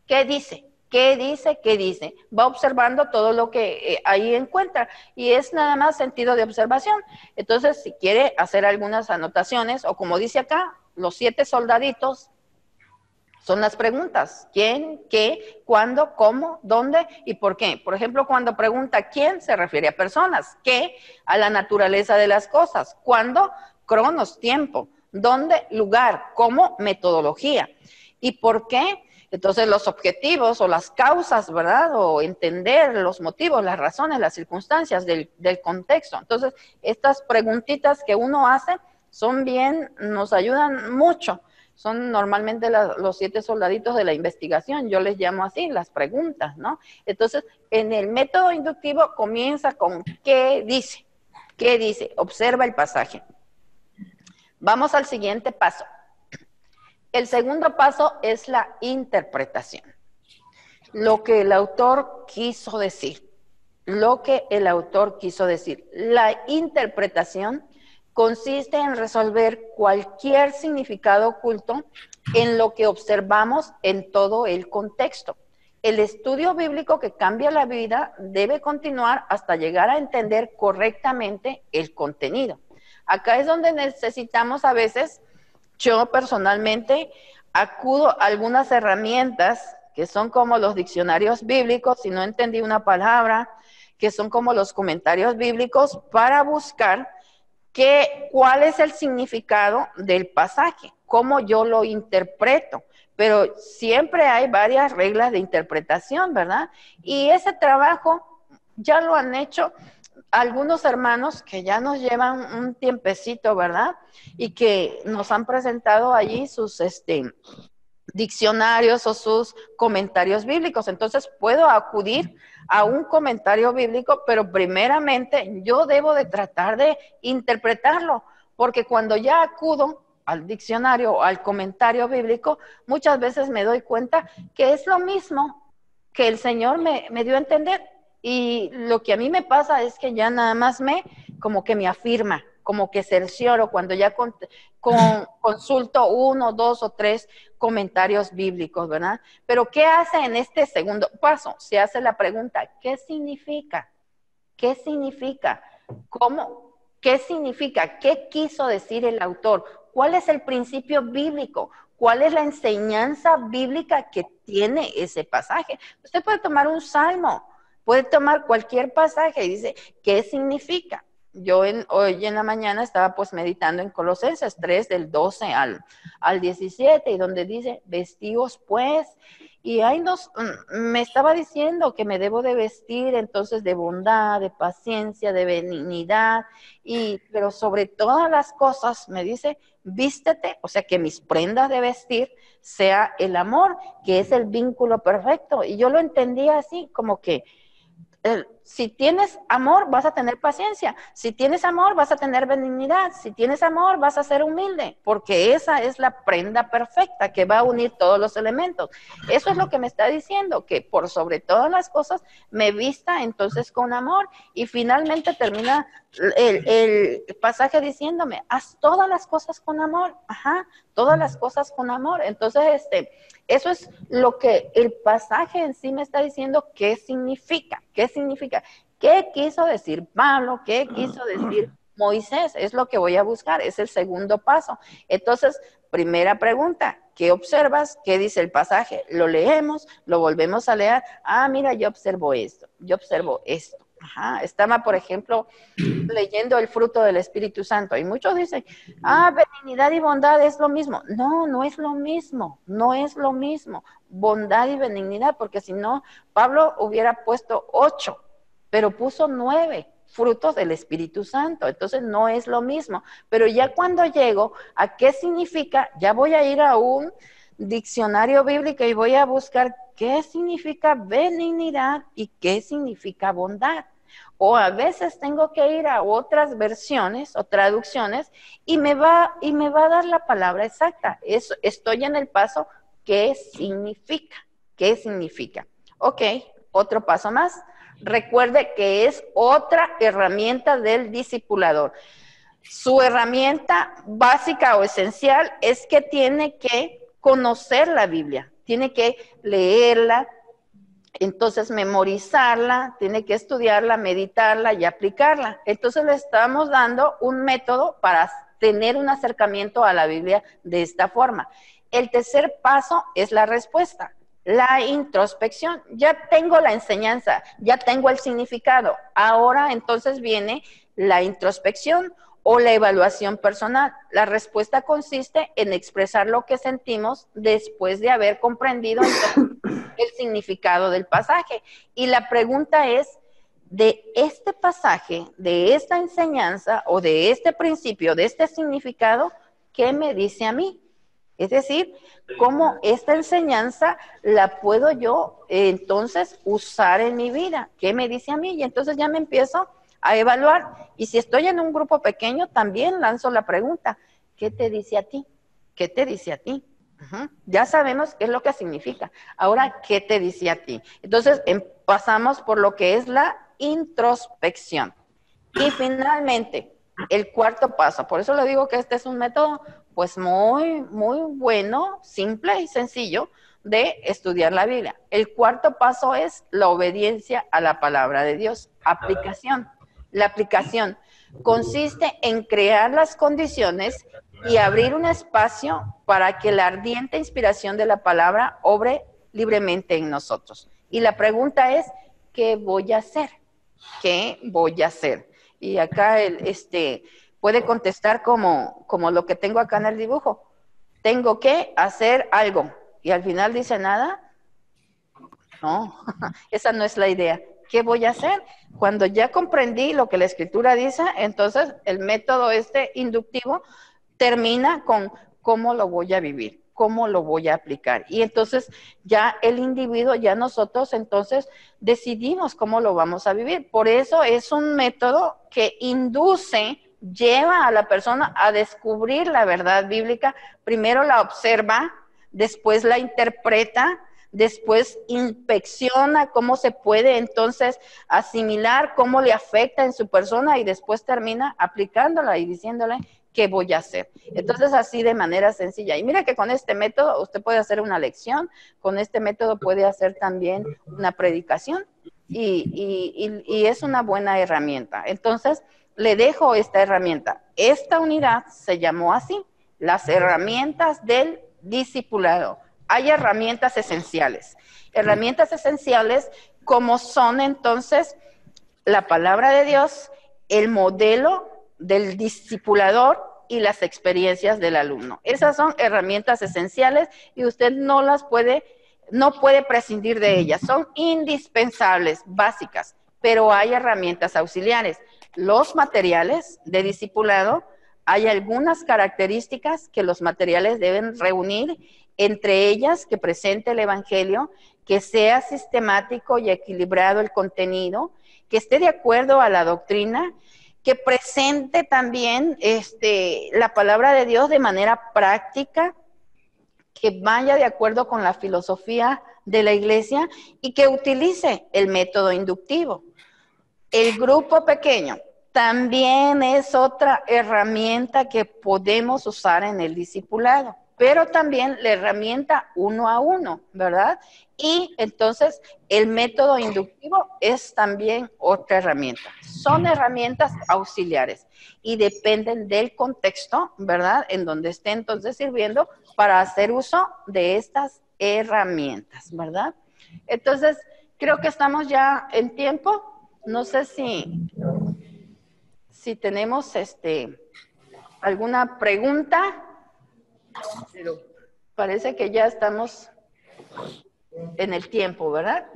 ¿Qué dice? ¿Qué dice? ¿Qué dice? Va observando todo lo que ahí encuentra y es nada más sentido de observación. Entonces, si quiere hacer algunas anotaciones o como dice acá, los 7 soldaditos, son las preguntas. ¿Quién? ¿Qué? ¿Cuándo? ¿Cómo? ¿Dónde? ¿Y por qué? Por ejemplo, cuando pregunta ¿quién? Se refiere a personas. ¿Qué? A la naturaleza de las cosas. ¿Cuándo? Cronos, tiempo. ¿Dónde? Lugar. ¿Cómo? Metodología. ¿Y por qué? Entonces, los objetivos o las causas, ¿verdad? O entender los motivos, las razones, las circunstancias del contexto. Entonces, estas preguntitas que uno hace son bien, nos ayudan mucho. Son normalmente los 7 soldaditos de la investigación, yo les llamo así, las preguntas, ¿no? Entonces, en el método inductivo comienza con ¿qué dice? ¿Qué dice? Observa el pasaje. Vamos al siguiente paso. El segundo paso es la interpretación. Lo que el autor quiso decir. Lo que el autor quiso decir. La interpretación consiste en resolver cualquier significado oculto en lo que observamos en todo el contexto. El estudio bíblico que cambia la vida debe continuar hasta llegar a entender correctamente el contenido. Acá es donde necesitamos a veces, yo personalmente acudo a algunas herramientas que son como los diccionarios bíblicos, si no entendí una palabra, que son como los comentarios bíblicos para buscar cuál es el significado del pasaje, cómo yo lo interpreto. Pero siempre hay varias reglas de interpretación, ¿verdad? Y ese trabajo ya lo han hecho algunos hermanos que ya nos llevan un tiempecito, ¿verdad? Y que nos han presentado allí sus diccionarios o sus comentarios bíblicos. Entonces puedo acudir a un comentario bíblico, pero primeramente yo debo de tratar de interpretarlo, porque cuando ya acudo al diccionario o al comentario bíblico, muchas veces me doy cuenta que es lo mismo que el Señor me dio a entender. Y lo que a mí me pasa es que ya nada más como que me afirma, como que cercioro cuando ya consulto 1, 2 o 3 comentarios bíblicos, ¿verdad? Pero ¿qué hace en este segundo paso? Se hace la pregunta, ¿qué significa? ¿Qué significa? ¿Cómo? ¿Qué significa? ¿Qué quiso decir el autor? ¿Cuál es el principio bíblico? ¿Cuál es la enseñanza bíblica que tiene ese pasaje? Usted puede tomar un salmo, puede tomar cualquier pasaje y dice, ¿qué significa? Yo hoy en la mañana estaba pues meditando en Colosenses 3 del 12 al 17 y donde dice, vestíos pues, y ahí me estaba diciendo que me debo de vestir entonces de bondad, de paciencia, de benignidad, pero sobre todas las cosas me dice, vístete, o sea que mis prendas de vestir sea el amor, que es el vínculo perfecto, y yo lo entendía así como que si tienes amor, vas a tener paciencia. Si tienes amor, vas a tener benignidad. Si tienes amor, vas a ser humilde, porque esa es la prenda perfecta que va a unir todos los elementos. Eso es lo que me está diciendo, que por sobre todas las cosas me vista entonces con amor. Y finalmente termina el pasaje diciéndome, haz todas las cosas con amor. Ajá, todas las cosas con amor. Entonces, eso es lo que el pasaje en sí me está diciendo. ¿Qué significa? ¿Qué significa? ¿Qué quiso decir Pablo? ¿Qué quiso decir Moisés? Es lo que voy a buscar, es el segundo paso. Entonces, primera pregunta, ¿qué observas? ¿Qué dice el pasaje? Lo leemos, lo volvemos a leer. Ah, mira, yo observo esto, yo observo esto. Ajá. Estaba, por ejemplo, leyendo el fruto del Espíritu Santo y muchos dicen, benignidad y bondad es lo mismo. No, no es lo mismo, no es lo mismo. Bondad y benignidad, porque si no, Pablo hubiera puesto 8, pero puso 9 frutos del Espíritu Santo. Entonces no es lo mismo. Pero ya cuando llego a qué significa, ya voy a ir a un diccionario bíblico y voy a buscar qué significa benignidad y qué significa bondad. O a veces tengo que ir a otras versiones o traducciones y me va a dar la palabra exacta. Estoy en el paso, ¿qué significa? ¿Qué significa? Ok, otro paso más. Recuerde que es otra herramienta del discipulador. Su herramienta básica o esencial es que tiene que conocer la Biblia, tiene que leerla, entonces memorizarla, tiene que estudiarla, meditarla y aplicarla. Entonces le estamos dando un método para tener un acercamiento a la Biblia de esta forma. El tercer paso es la respuesta, la introspección. Ya tengo la enseñanza, ya tengo el significado. Ahora entonces viene la introspección o la evaluación personal. La respuesta consiste en expresar lo que sentimos después de haber comprendido el significado del pasaje. Y la pregunta es, de este pasaje, de esta enseñanza o de este principio, de este significado, ¿qué me dice a mí? Es decir, ¿cómo esta enseñanza la puedo yo entonces usar en mi vida? ¿Qué me dice a mí? Y entonces ya me empiezo a evaluar. Y si estoy en un grupo pequeño, también lanzo la pregunta, ¿qué te dice a ti? ¿Qué te dice a ti? Ya sabemos qué es lo que significa. Ahora, ¿qué te dice a ti? Entonces, pasamos por lo que es la introspección. Y finalmente, el cuarto paso. Por eso le digo que este es un método, pues muy, muy bueno, simple y sencillo de estudiar la Biblia. El cuarto paso es la obediencia a la palabra de Dios. Aplicación. La aplicación consiste en crear las condiciones y abrir un espacio para que la ardiente inspiración de la palabra obre libremente en nosotros. Y la pregunta es, ¿qué voy a hacer? ¿Qué voy a hacer? Y acá puede contestar como lo que tengo acá en el dibujo. Tengo que hacer algo. Y al final dice nada. No, esa no es la idea. ¿Qué voy a hacer? Cuando ya comprendí lo que la Escritura dice, entonces el método inductivo termina con cómo lo voy a vivir, cómo lo voy a aplicar. Y entonces ya el individuo, ya nosotros entonces decidimos cómo lo vamos a vivir. Por eso es un método que induce, lleva a la persona a descubrir la verdad bíblica. Primero la observa, después la interpreta, después inspecciona cómo se puede entonces asimilar, cómo le afecta en su persona y después termina aplicándola y diciéndole qué voy a hacer. Entonces así de manera sencilla. Y mira que con este método usted puede hacer una lección, con este método puede hacer también una predicación y es una buena herramienta. Entonces le dejo esta herramienta. Esta unidad se llamó así, las herramientas del discipulado. Hay herramientas esenciales. Herramientas esenciales como son entonces la palabra de Dios, el modelo del discipulador y las experiencias del alumno. Esas son herramientas esenciales y usted no puede prescindir de ellas. Son indispensables, básicas, pero hay herramientas auxiliares. Los materiales de discipulado, hay algunas características que los materiales deben reunir, entre ellas que presente el Evangelio, que sea sistemático y equilibrado el contenido, que esté de acuerdo a la doctrina, que presente también la palabra de Dios de manera práctica, que vaya de acuerdo con la filosofía de la iglesia y que utilice el método inductivo. El grupo pequeño también es otra herramienta que podemos usar en el discipulado, pero también la herramienta 1 a 1, ¿verdad? Y entonces el método inductivo es también otra herramienta. Son herramientas auxiliares y dependen del contexto, ¿verdad? En donde esté entonces sirviendo para hacer uso de estas herramientas, ¿verdad? Entonces, creo que estamos ya en tiempo. No sé si tenemos alguna pregunta, pero parece que ya estamos en el tiempo, ¿verdad?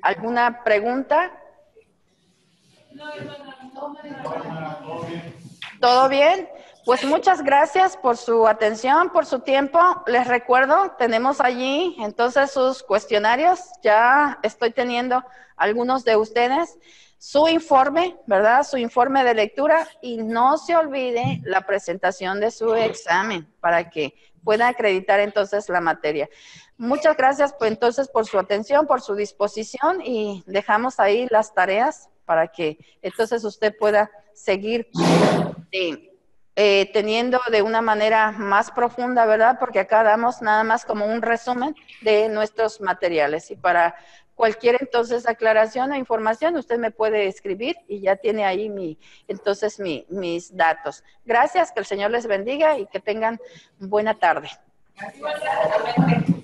¿Alguna pregunta? ¿Todo bien? Pues muchas gracias por su atención, por su tiempo. Les recuerdo, tenemos allí entonces sus cuestionarios. Ya estoy teniendo algunos de ustedes. su informe, ¿verdad? Su informe de lectura y no se olvide la presentación de su examen para que pueda acreditar entonces la materia. Muchas gracias pues, entonces por su atención, por su disposición y dejamos ahí las tareas para que entonces usted pueda seguir teniendo de una manera más profunda, ¿verdad? Porque acá damos nada más como un resumen de nuestros materiales y para cualquier entonces aclaración o información usted me puede escribir y ya tiene ahí mis datos. Gracias, que el Señor les bendiga y que tengan buena tarde. Gracias.